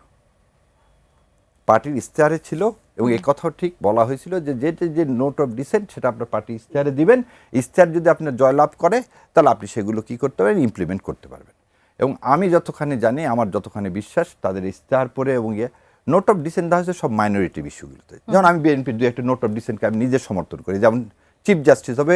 পার্টির ইশতেহারে ছিল এবং এই কথাও ঠিক বলা হয়েছিল যে যে নোট অফ ডিসেন্ট সেটা আপনার পার্টি ইশতেহারে দিবেন, ইশতেহার যদি আপনার জয়লাভ করে তাহলে আপনি সেগুলো কি করতে পারবেন, ইমপ্লিমেন্ট করতে পারবেন। এবং আমি যতখানি জানি, আমার যতখানি বিশ্বাস, তাদের ইশতেহার পরে এবং নোট অফ ডিসেন্ট দেওয়া হয়েছে সব মাইনরিটি ইস্যুগুলোতে। যেমন আমি বিএনপির দু একটা নোট অফ ডিসেন্টকে আমি নিজে সমর্থন করি, যেমন চিফ জাস্টিস হবে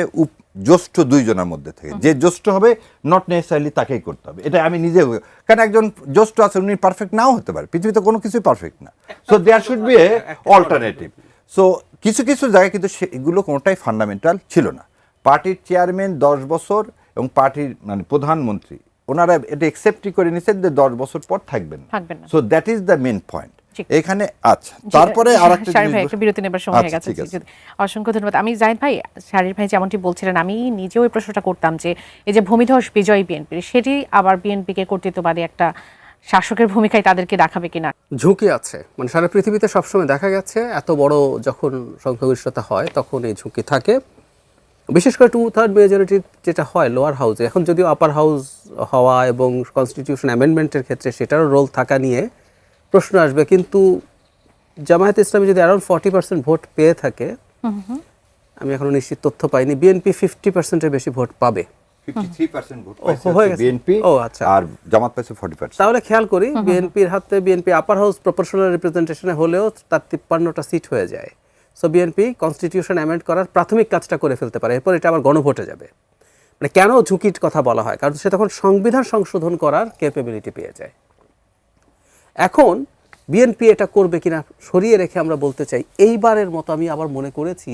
জ্যেষ্ঠ 2 জনের মধ্যে থেকে, যে জ্যেষ্ঠ হবে নট নেসেসারিলি তাকেই করতে হবে, এটা আমি নিজে, কারণ একজন জ্যেষ্ঠ আছে উনি পারফেক্ট নাও হতে পারে, পৃথিবীতে কোনো কিছুই পারফেক্ট না, so there should be a alternative. So কিছু কিছু জায়গায় কিন্তু সেগুলো কোনোটাই ফান্ডামেন্টাল ছিল না। পার্টির চেয়ারম্যান 10 বছর এবং পার্টির মানে প্রধানমন্ত্রী ওনারা এটা একসেপ্টই করে নিছেন যে 10 বছর পর থাকবেন না, so that is the main point এখানে। আচ্ছা, তারপরে আরেকটা
একটা বিরতি নেবার সময় হয়ে গেছে। অসংখ্য ধন্যবাদ। আমি জাহিদ ভাই, শাহরিয়ার ভাই যেমনটি বলছিলেন, আমি নিজেও এই প্রশ্নটা করতাম যে এই যে ভূমিধস বিজয় বিএনপির, সেটি আবার বিএনপিকে কর্তৃত্ববাদী একটা শাসকের ভূমিকায় তাদেরকে দেখাবে কিনা।
ঝুঁকি আছে, মানে সারা পৃথিবীতে সবসময় দেখা গেছে এত বড় যখন সংখ্যাগরিষ্ঠতা হয় তখন এই ঝুঁকি থাকে, বিশেষ করে 2/3 মেজরিটি যেটা হয় লোয়ার হাউসে। এখন যদিও আপার হাউস হওয়া এবং কনস্টিটিউশন অ্যামেন্ডমেন্টের ক্ষেত্রে সেটারও রোল থাকা নিয়ে প্রশ্ন আসবে, কিন্তু জামায়াত ইসলামী যদি অ্যারাউন্ড 40% ভোট পেয়ে থাকে, আমি এখনো নিশ্চিত তথ্য পাইনি, বিএনপি 50%-এর বেশি ভোট পাবে।
53% ভোট
হয়ে গেছে
বিএনপি,
আচ্ছা,
আর জামাত পাইছে 40%।
তাহলে খেয়াল করি বিএনপির হাতে, বিএনপি আপার হাউস প্রপোর্শনাল রিপ্রেজেন্টেশনে হলেও তার 53টা সিট হয়ে যায়। সো বিএনপি কনস্টিটিউশন অ্যামেন্ড করার প্রাথমিক কাজটা করে ফেলতে পারে, এরপর এটা আবার গণভোটে যাবে। মানে কেন ঝুঁকির কথা বলা হয়, কারণ সে তখন সংবিধান সংশোধন করার ক্যাপাবিলিটি পেয়ে যায়। এখন বিএনপি এটা করবে কিনা সরিয়ে রেখে আমরা বলতে চাই, এইবারের মতো আমি আবার মনে করেছি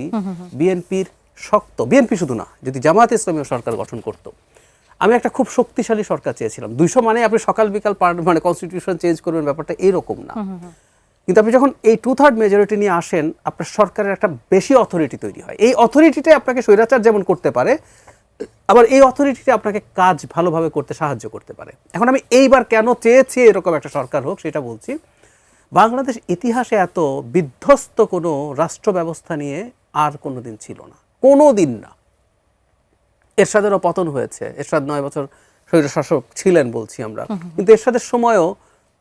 বিএনপির শক্ত, বিএনপি শুধু না, যদি জামায়াত ইসলামী সরকার গঠন করত, আমি একটা খুব শক্তিশালী সরকার চেয়েছিলাম। 200 মানে আপনি সকাল বিকাল মানে কনস্টিটিউশন চেঞ্জ করবেন, ব্যাপারটা এরকম না। কিন্তু আপনি যখন এই 2/3 মেজরিটি নিয়ে আসেন, আপনার সরকারের একটা বেশি অথরিটি তৈরি হয়। এই অথরিটিটাই আপনাকে স্বৈরাচার যেমন করতে পারে, আবার এই অথরিটিটা আপনাকে কাজ ভালোভাবে করতে সাহায্য করতে পারে। এখন আমি এইবার কেন চেয়েছি এরকম একটা সরকার হোক সেটা বলছি। বাংলাদেশ ইতিহাসে এত বিধ্বস্ত কোনো রাষ্ট্র ব্যবস্থা নিয়ে আর কোনোদিন ছিল না, কোনো দিন না। এরশাদেরও পতন হয়েছে, এরশাদ 9 বছর স্বৈরশাসক ছিলেন বলছি আমরা, কিন্তু এরশাদের সময়ও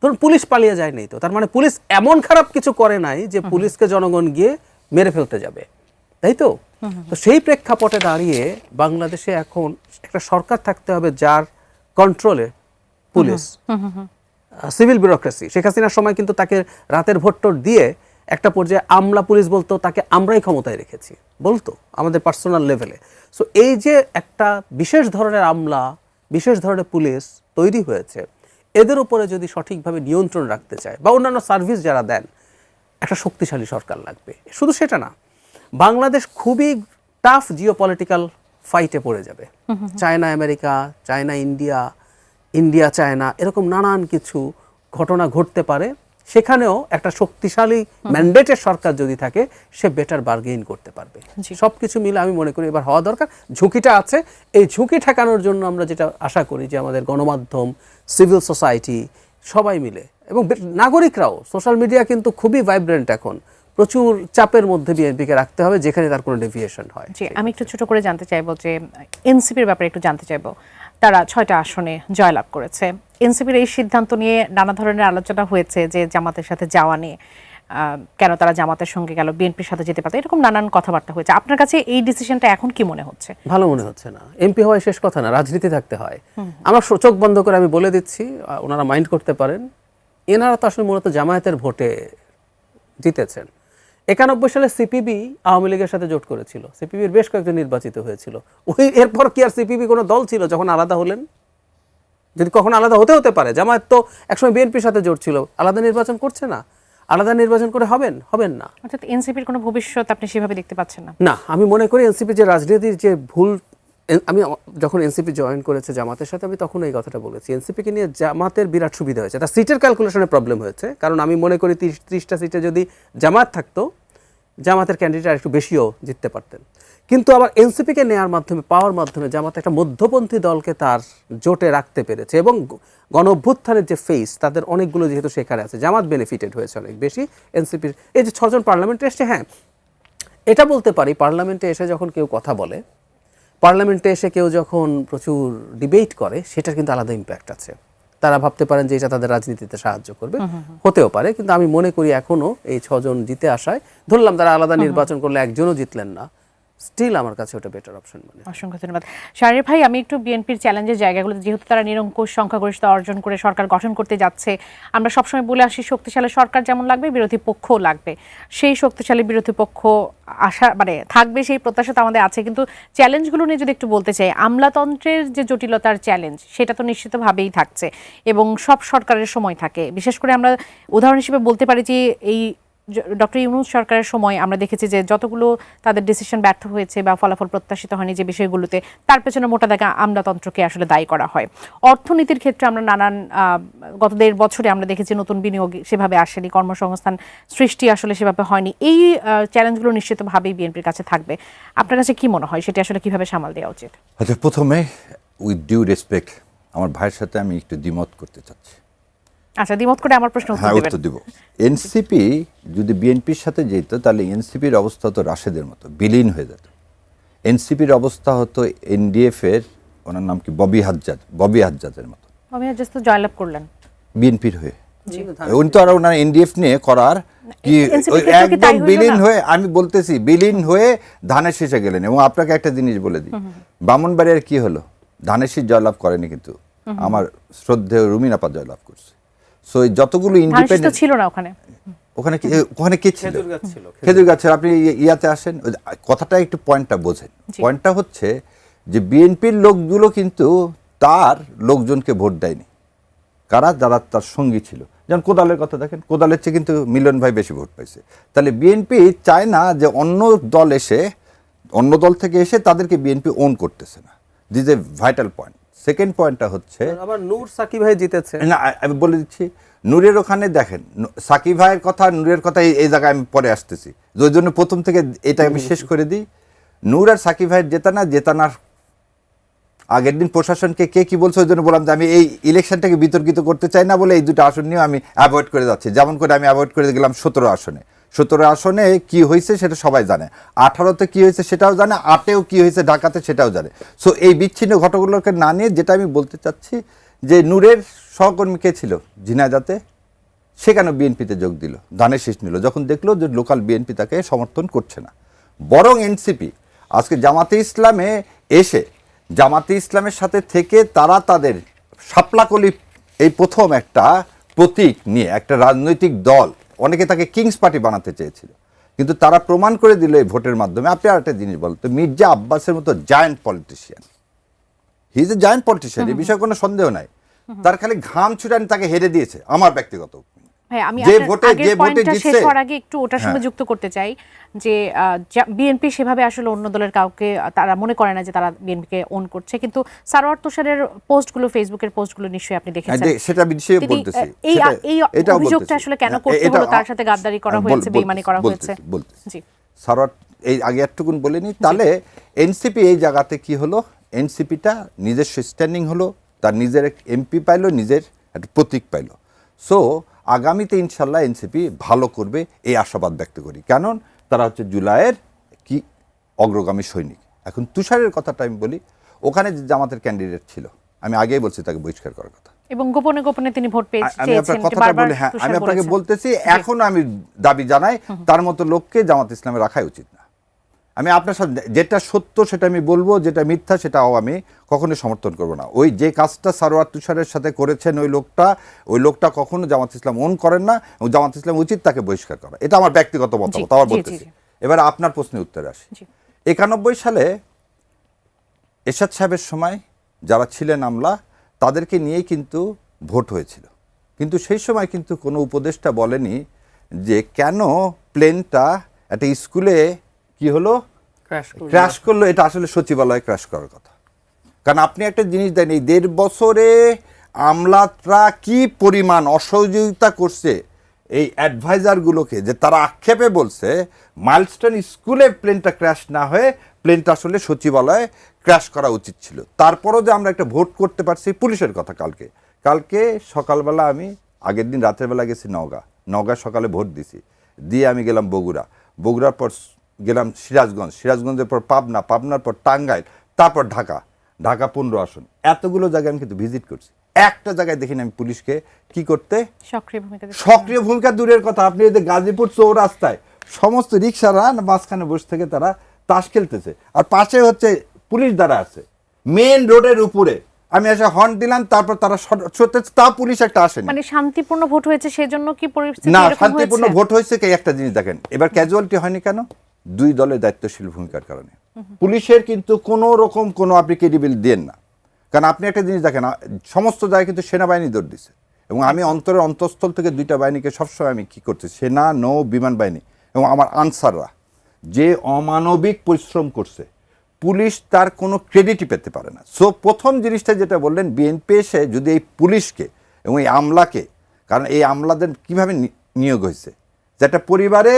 ধরুন পুলিশ পালিয়ে যায়নি, তো তার মানে পুলিশ এমন খারাপ কিছু করে নাই যে পুলিশকে জনগণ গিয়ে মেরে ফেলতে যাবে, তাই তো? তো সেই প্রেক্ষাপটে দাঁড়িয়ে বাংলাদেশে এখন একটা সরকার থাকতে হবে যার কন্ট্রোলে পুলিশ, সিভিল ব্যুরোক্রেসি। শেখ হাসিনার সময় কিন্তু তাকে রাতের ভোট দিয়ে একটা পর্যায়ে আমলা পুলিশ বলতো, তাকে আমরাই ক্ষমতায় রেখেছি বলতো আমাদের পার্সোনাল লেভেলে। সো এই যে একটা বিশেষ ধরনের আমলা, বিশেষ ধরনের পুলিশ তৈরি হয়েছে, এদের উপরে যদি সঠিকভাবে নিয়ন্ত্রণ রাখতে চায় বা অন্যান্য সার্ভিস যারা দেন, একটা শক্তিশালী সরকার লাগবে। শুধু সেটা না, বাংলাদেশ খুবই টাফ জিওপলিটিক্যাল ফাইটে পড়ে যাবে। China America, China India, India China, এরকম নানান কিছু ঘটনা ঘটতে পারে। সেখানেও একটা শক্তিশালী ম্যান্ডেটের সরকার যদি থাকে, সে বেটার বার্গেইন করতে পারবে। সবকিছু মিলে আমি মনে করি এবার হওয়া দরকার। ঝুঁকিটা আছে, এই ঝুঁকি ঠেকানোর জন্য আমরা যেটা আশা করি যে আমাদের গণমাধ্যম, সিভিল সোসাইটি সবাই মিলে, এবং নাগরিকরাও, সোশ্যাল মিডিয়া কিন্তু খুবই ভাইব্রেন্ট এখন, প্রচুর চাপের মধ্যে বিএনপিকে রাখতে হবে যেখানে তার কোনো ডেভিয়েশন হয়।
জি, আমি একটু ছোট করে জানতে চাইবো যে এনসিপির ব্যাপারে একটু জানতে চাইবো। তারা 6টা আসনে জয়লাভ করেছে। এনসিপির এই সিদ্ধান্ত নিয়ে নানা ধরনের আলোচনা হয়েছে যে জামাতের সাথে যাওয়া নিয়ে, কেন তারা জামাতের সঙ্গে গেল, বিএনপির সাথে যেতে পারত, এরকম নানান কথাবার্তা হয়েছে। আপনার কাছে এই ডিসিশনটা এখন কি মনে হচ্ছে?
ভালো মনে হচ্ছে না। এমপি হওয়াই শেষ কথা না, রাজনীতি থাকতে হয়। আমরা চোখ বন্ধ করে আমি বলে দিচ্ছি, ওনারা মাইন্ড করতে পারেন, এনারা তো আসলে মূলত জামায়াতের ভোটে জিতেছেন। 91 সালে সিপিবি আওয়ামী লীগের সাথে জোট করেছিল, সিপিবির বেশ কয়েকজন নির্বাচিত হয়েছিল। ওই এরপর কি আর সিপিবি কোনো দল ছিল যখন আলাদা হলেন? যদি কখনো আলাদা হতে পারে, জামায়াত তো একসময় বিএনপির সাথে জোট ছিল, আলাদা নির্বাচন করছে না, আলাদা নির্বাচন করে হবেন না।
অর্থাৎ এনসিপির কোনো ভবিষ্যৎ আপনি সেভাবে দেখতে পাচ্ছেন না?
না, আমি মনে করি এনসিপি যে রাজনীতির যে ভুল, আমি যখন এনসিপি জয়েন করেছে জামাতের সাথে, আমি তখন এই কথাটা বলেছি, এনসিপিকে নিয়ে জামাতের বিরাট সুবিধা হয়েছে, তার সিটের ক্যালকুলেশনে প্রবলেম হয়েছে। কারণ আমি মনে করি 30টা সিটে যদি জামাত থাকতো, জামাতের ক্যান্ডিডেট একটু বেশিও জিততে পারতেন। কিন্তু আবার এনসিপিকে নেওয়ার মাধ্যমে, পাওয়ার মাধ্যমে জামাত একটা মধ্যপন্থী দলকে তার জোটে রাখতে পেরেছে, এবং গণ অভ্যুত্থানের যে ফেস, তাদের অনেকগুলো যেহেতু সেখানে আছে, জামাত বেনিফিটেড হয়েছে অনেক বেশি। এনসিপির এই যে 6 জন পার্লামেন্টে এসছে, হ্যাঁ এটা বলতে পারি, পার্লামেন্টে এসে যখন কেউ কথা বলে, পার্লামেন্টে এসে কেউ যখন প্রচুর ডিবেট করে, সেটার কিন্তু আলাদা ইম্প্যাক্ট আছে। তারা ভাবতে পারেন যে এটা তাদের রাজনীতিতে সাহায্য করবে, হতেও পারে। কিন্তু আমি মনে করি এখনো এই 6 জন জিতে আসায়, ধরলাম তারা আলাদা নির্বাচন করলে একজনও জিতলেন না, স্টিল আমার কাছে ওটা বেটার অপশন মনে হয়।
অসংখ্য ধন্যবাদ শাহরিয়ার ভাই। আমি একটু বিএনপির চ্যালেঞ্জের জায়গাগুলোতে, যেহেতু তারা নিরঙ্কুশ সংখ্যাগরিষ্ঠতা অর্জন করে সরকার গঠন করতে যাচ্ছে, আমরা সবসময় বলে আসি শক্তিশালী সরকার যেমন লাগবে বিরোধী পক্ষও লাগবে, সেই শক্তিশালী বিরোধী পক্ষ আশা মানে থাকবে সেই প্রত্যাশা তো আমাদের আছে। কিন্তু চ্যালেঞ্জগুলো নিয়ে যদি একটু বলতে চাই, আমলাতন্ত্রের যে জটিলতার চ্যালেঞ্জ সেটা তো নিশ্চিতভাবেই থাকছে এবং সব সরকারের সময় থাকে। বিশেষ করে আমরা উদাহরণ হিসেবে বলতে পারি যে এই ডক্টর ইউনূস সরকারের সময় আমরা দেখেছি যে যতগুলো তাদের ডিসিশন ব্যর্থ হয়েছে বা ফলাফল প্রত্যাশিত হয়নি যে বিষয়গুলোতে, তার পেছনে মোটা দাগে আমলাতন্ত্রকে আসলে দায়ী করা হয়। অর্থনীতির ক্ষেত্রে আমরা নানান গত 1.5 বছরে আমরা দেখেছি নতুন বিনিয়োগ সেভাবে আসেনি, কর্মসংস্থান সৃষ্টি আসলে সেভাবে হয়নি। এই চ্যালেঞ্জগুলো নিশ্চিতভাবেই বিএনপির কাছে থাকবে। আপনার কাছে কি মনে হয় সেটা আসলে কিভাবে সামাল দেওয়া উচিত?
আচ্ছা, প্রথমে উইথ ডিউ রেসপেক্ট আমার ভাইয়ের সাথে আমি একটু দ্বিমত করতে চাচ্ছি।
আচ্ছা, দ্বিমত করে আমার প্রশ্ন
হ্যাঁ, উত্তর দিব। এনসিপি যদি বিএনপির সাথে যেত তাহলে এনসিপির অবস্থা হতো রাশেদের মতো, বিলীন হয়ে যেত। এনসিপির অবস্থা হতো এনডিএফ এর, ওনার নাম কি, ববি হাজ্জাজের মতো।
আমি জাস্ট জয়লাভ করলেন
বিএনপির হয়ে। উনি তো আর ওনার এনডিএফ নিয়ে করার কি
NCP
ওই
ক্ষেত্রে কি তাই
একদম
হইলো
বিলীন
না?
হয়ে, আমি বলতেছি বিলীন হয়ে ধানের শীষে গেলেন। এবং আপনাকে একটা জিনিস বলে দিই, ব্রাহ্মণবাড়িয়ার কি হলো, ধানের শীষ জয়লাভ করেনি, কিন্তু আমার শ্রদ্ধেয় রুমিন আপা জয়লাভ করছে। সো যতগুলো ইন্ডিপেন্ডেন্ট
ছিল না ওখানে,
ওখানে কে ছিল? খেজুর গাছের। আপনি ইয়াতে আসেন, কথাটা একটু পয়েন্টটা বোঝেন। পয়েন্টটা হচ্ছে যে বিএনপির লোকগুলো কিন্তু তার লোকজনকে ভোট দেয়নি। কারা? যারা তার সঙ্গী ছিল। যেমন কোদালের কথা দেখেন, কোদালের চেয়ে কিন্তু মিলন ভাই বেশি ভোট পাইছে। তাহলে বিএনপি চায় না যে অন্য দল থেকে এসে তাদেরকে বিএনপি ওন করতেছে না। This A vital point. Second পয়েন্টটা হচ্ছে,
আবার নূর সাকিব ভাই জিতেছে
না, আমি বলে দিচ্ছি, নূরের ওখানে দেখেন, সাকিব ভাইয়ের কথা, নূরের কথা এই জায়গায় আমি পরে আসতেছি, ওই জন্য প্রথম থেকে এটা আমি শেষ করে দিই। নূর আর সাকিব ভাইয়ের জেতানার আগের দিন প্রশাসনকে কে কি বলছে, ওই জন্য বললাম যে আমি এই ইলেকশনটাকে বিতর্কিত করতে চাই না বলে এই দুটো আসন নিয়ে আমি অ্যাভয়েড করে যাচ্ছি। যেমন করে আমি অ্যাভয়েড করে গেলাম 17 আসনে। 17 আসনে কি হয়েছে সেটা সবাই জানে, 18তে কি হয়েছে সেটাও জানে, 8এও কি হয়েছে ঢাকাতে সেটাও জানে। সো এই বিচ্ছিন্ন ঘটনাগুলোকে না নিয়ে যেটা আমি বলতে চাচ্ছি যে নূরের সহকর্মী কে ছিল ঝিনাইদহে, সেখানে বিএনপিতে যোগ দিল, ধানের শীষ নিল, যখন দেখলো যে লোকাল বিএনপি তাকে সমর্থন করছে না। বরং এনসিপি আজকে জামাতে ইসলামে এসে জামাতে ইসলামের সাথে থেকে তারা তাদের শাপলাকলি এই প্রথম একটা প্রতীক নিয়ে একটা রাজনৈতিক দল, অনেকে তাকে কিংস পার্টি বানাতে চেয়েছিল, কিন্তু তারা প্রমাণ করে দিল এই ভোটের মাধ্যমে। আপনি আর একটা জিনিস বলতো, মির্জা আব্বাসের মতো giant politician, he is a giant politician, এই বিষয়ে কোনো সন্দেহ নাই। তার খালি ঘাম ছুটানি তাকে হেরে দিয়েছে আমার ব্যক্তিগত।
হ্যাঁ, আমি
যে
আগের পয়েন্টটা শেষ
জিতছে,
হওয়ার আগে একটু ওটার সঙ্গে যুক্ত করতে চাই যে বিএনপি সেভাবে আসলে অন্য দলের কাউকে তারা মনে করে না যে তারা বিএনপিকে ওন করছে, কিন্তু সারোয়ার তুষারের পোস্টগুলো, ফেসবুকের পোস্টগুলো নিশ্চয়ই আপনি দেখেছেন।
সেটা বিষয়ে বলতেছি,
এই অভিযোগটা আসলে কেন করতে হলো, তার সাথে গাদ্দারি করা হয়েছে, বেঈমানি করা হয়েছে।
জি, সারোয়ার এই আগে একটুকুন বলেনি। তাহলে এনসিপি এই জায়গাতে কি হলো, এনসিপিটা নিজস্ব স্ট্যান্ডিং হলো, তার নিজের এমপি পাইলো, নিজের একটা প্রতীক পাইলো। সো আগামীতে ইনশাল্লাহ এনসিপি ভালো করবে এই আশাবাদ ব্যক্ত করি, কারণ তারা হচ্ছে জুলাইয়ের কি অগ্রগামী সৈনিক। এখন তুষারের কথাটা আমি বলি, ওখানে যে জামাতের ক্যান্ডিডেট ছিল, আমি আগেই বলছি তাকে বহিষ্কার করার কথা,
এবং গোপনে গোপনে তিনি ভোট পেয়েছেন।
আমি আপনার কথাটা বলি, হ্যাঁ আমি আপনাকে বলতেছি, এখনো আমি দাবি জানাই তার মতো লোককে জামাত ইসলামে রাখাই উচিত না। আমি আপনার সাথে যেটা সত্য সেটা আমি বলবো, যেটা মিথ্যা সেটাও আমি কখনোই সমর্থন করব না। ওই যে কাজটা সারোয়ার তুষারের সাথে করেছেন ওই লোকটা কখনো জামাত ইসলাম ওন করেন না, এবং জামাত ইসলাম উচিত তাকে বহিষ্কার করা। এটা আমার ব্যক্তিগত মতামত, আবার বলতেছি। এবার আপনার প্রশ্নের উত্তরে আসি। 91 সালে এরশাদ সাহেবের সময় যারা ছিলেন আমলা, তাদেরকে নিয়েই কিন্তু ভোট হয়েছিল, কিন্তু সেই সময় কিন্তু কোনো উপদেষ্টা বলেনি যে কেন প্লেনটা একটা স্কুলে কি হলো, ক্র্যাশ করলো। এটা আসলে সচিবালয়ে ক্র্যাশ করার কথা। কারণ আপনি একটা জিনিস দেন, এই 1.5 বছরে আমলারা কি পরিমাণ অসহযোগিতা করছে এই অ্যাডভাইজারগুলোকে, যে তারা আক্ষেপে বলছে মাইলস্টোন স্কুলে প্লেনটা ক্র্যাশ না হয়ে প্লেনটা আসলে সচিবালয়ে ক্র্যাশ করা উচিত ছিল। তারপরও যে আমরা একটা ভোট করতে পারছি। পুলিশের কথা, কালকে সকালবেলা আমি আগের দিন রাতের বেলা গেছি নওগাঁ সকালে ভোট দিছি, দিয়ে আমি গেলাম বগুড়ার পর গেলাম সিরাজগঞ্জের পর পাবনার পর টাঙ্গাইল, তারপর ঢাকা 15 আসন। এতগুলো জায়গায় আমি কিন্তু ভিজিট করছি। একটা জায়গায় দেখিনি আমি পুলিশকে কি করতে,
সক্রিয়
ভূমিকা দূরের কথা, আপনি এই যে গাজীপুর চৌরাস্তায় সমস্ত রিক্সারা মাঝখানে বসে থেকে তারা তাস খেলতেছে, আর পাশে হচ্ছে পুলিশ দ্বারা আছে মেন রোডের উপরে। আমি এসে হর্ন দিলাম, তারপর তারা সরতেছে, তা পুলিশ একটা আসেনি।
মানে শান্তিপূর্ণ ভোট হয়েছে, সেজন্য কি পরিস্থিতি
না,
এরকম
শান্তিপূর্ণ
হয়েছে?
ভোট হয়েছে কি একটা জিনিস দেখেন, এবার ক্যাজুয়ালিটি হয়নি কেন? দুই দলের দায়িত্বশীল ভূমিকার কারণে। পুলিশের কিন্তু কোনো রকম কোনো আপনি ক্রেডিবিল দেন না, কারণ আপনি একটা জিনিস দেখেন, সমস্ত জায়গায় কিন্তু সেনাবাহিনী দৌড় দিচ্ছে, এবং আমি অন্তঃস্থল থেকে দুইটা বাহিনীকে সবসময় আমি কি করছি, সেনা, নৌ, বিমান বাহিনী এবং আমার আনসাররা যে অমানবিক পরিশ্রম করছে, পুলিশ তার কোনো ক্রেডিটই পেতে পারে না। সো প্রথম জিনিসটা যেটা বললেন, বিএনপি এসে যদি এই পুলিশকে এবং এই আমলাকে, কারণ এই আমলাদের কিভাবে নিয়োগ হয়েছে, যেটা পরিবারে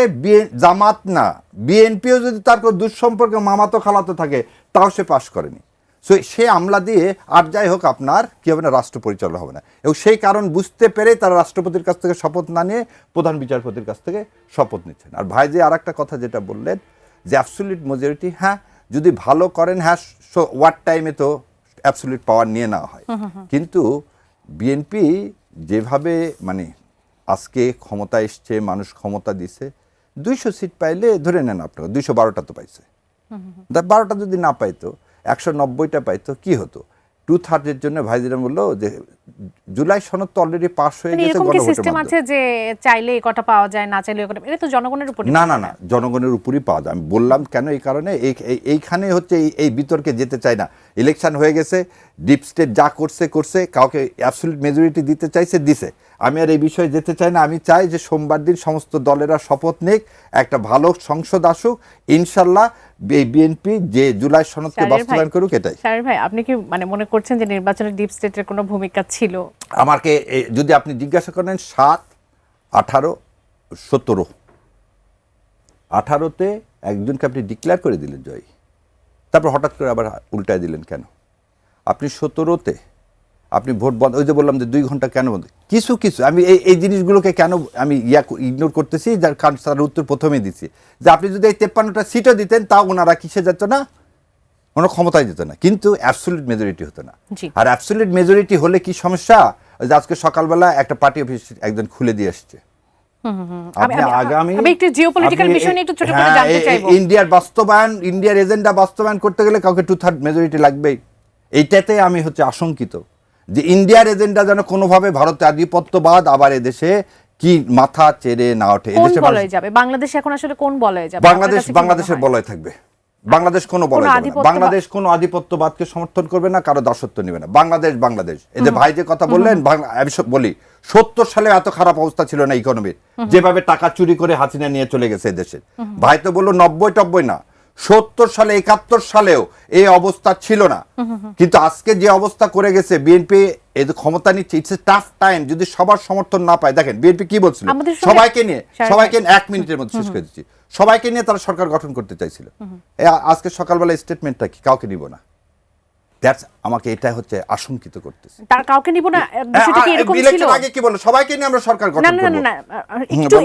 জামাত না বিএনপিও যদি তার কোনো দুঃসম্পর্কে মামাতো খালাতো থাকে তাও সে পাশ করেনি। সো সে আমলা দিয়ে আর যাই হোক আপনার কী হবে না, রাষ্ট্র পরিচালনা হবে না। এবং সেই কারণ বুঝতে পেরে তারা রাষ্ট্রপতির কাছ থেকে শপথ না নিয়ে প্রধান বিচারপতির কাছ থেকে শপথ নিচ্ছেন। আর ভাই যে আর একটা কথা যেটা বললেন যে অ্যাবসলিউট মেজরিটি, হ্যাঁ যদি ভালো করেন, হ্যাঁ ওয়ার টাইমে তো অ্যাবসলিউট পাওয়ার নিয়ে নেওয়া হয়, কিন্তু বিএনপি যেভাবে মানে আজকে ক্ষমতা এসছে, মানুষ ক্ষমতা দিছে, 200 সিট পাইলে ধরে নেন আপনারা 212টা তো পাইছে, 12টা যদি না পাইতো 190টা পাইতো, কি হতো? 2/3 জন্য ভাইজিরা বললো যে জুলাই সনদ তো অলরেডি পাস হয়ে গেছে,
গণভোটের সিস্টেম আছে যে চাইলে এই কটা পাওয়া যায়, না চাইলে এই কটা, এটা তো জনগণের উপর।
না না না, জনগণের উপরই পাওয়া যায়। আমি বললাম কেন, এই কারণে এইখানে হচ্ছে এই বিতর্কে যেতে চাই না। ইলেকশন হয়ে গেছে, ডিপ স্টেট যা করছে, কাউকে অ্যাবসলিউট মেজরিটি দিতে চাইছে, দিছে। আমি আর এই বিষয়ে যেতে চাই না। আমি চাই যে সোমবার দিন সমস্ত দলেরা শপথ নিক, একটা ভালো সংসদ আসুক, ইনশাল্লাহ বিএনপি যে জুলাই সনদকে বাস্তবায়ন করুক, এটাই।
শাহরিয়ার ভাই, আপনি কি মানে মনে করছেন যে নির্বাচনে ডিপ স্টেটের কোনো ভূমিকা ছিল?
আমাকে যদি আপনি জিজ্ঞাসা করেন 7, 18, 17, 18তে একজনকে আপনি ডিক্লেয়ার করে দিলেন জয়ী, তারপর হঠাৎ করে আবার উল্টায় দিলেন কেন? আপনি 17তে আপনি ভোট বন্ধ, ওই যে বললাম যে 2 ঘন্টা কেন বন্ধ, কিছু আমি এই জিনিসগুলোকে কেন আমি ইগনোর করতেছি, যার কারণ তার উত্তর প্রথমেই দিচ্ছি যে আপনি যদি এই 53টা সিটও দিতেন, তাও ওনারা কিসে যেত না, ওনারা ক্ষমতায় যেত না, কিন্তু অ্যাবসলিউট মেজরিটি হতো না। আর অ্যাবসলিউট মেজরিটি হলে কি সমস্যা, আজকে সকালবেলা একটা পার্টি অফিস একজন খুলে দিয়ে আসছে। ইন্ডিয়ার বাস্তবায়ন, ইন্ডিয়ার এজেন্ডা বাস্তবায়ন করতে গেলে কাউকে 2/3 মেজরিটি লাগবেই। এইটাতে আমি হচ্ছে আশঙ্কিত যে ইন্ডিয়ার এজেন্ডা যেন কোনোভাবে ভারতের আধিপত্যবাদ আবার এদেশে কি মাথা চেড়ে না ওঠে। এদেশে
বাংলাদেশ এখন আসলে কোন বলয়ে যাবে?
বাংলাদেশের বলয় থাকবে। বাংলাদেশ কোনো বলয় যাবে না। বাংলাদেশ কোনো আধিপত্যবাদকে সমর্থন করবে না, কারো দাসত্ব নেবে না। বাংলাদেশ এই যে ভাই যে কথা বললেন, আমি বলি 70 সালে এত খারাপ অবস্থা ছিল না ইকোনমির, যেভাবে টাকা চুরি করে হাসিনা নিয়ে চলে গেছে এদেশে। ভাই তো বললো 90-90 না, 70 সালে 71 সালেও এই অবস্থা ছিল না। কিন্তু আজকে যে অবস্থা করে গেছে বিএনপি, এই ক্ষমতা নিচ্ছে, ইটস এ টাফ টাইম। যদি সবার সমর্থন না পায়, দেখেন বিএনপি কি বলছিল, সবাইকে নিয়ে 1 মিনিটের মধ্যে শেষ করে দিচ্ছি, সবাইকে নিয়ে তারা সরকার গঠন করতে চাইছিল। আজকে সকালবেলা স্টেটমেন্টটা কি, কাউকে নিব না, আমাকে এটা হচ্ছে আশঙ্কিত করতেছে।
তার কাউকে নিব না, বিষয়টা কি এরকম ছিল?
আগে কি বলল, সবাইকে নিয়ে আমরা সরকার গঠন করব।
না,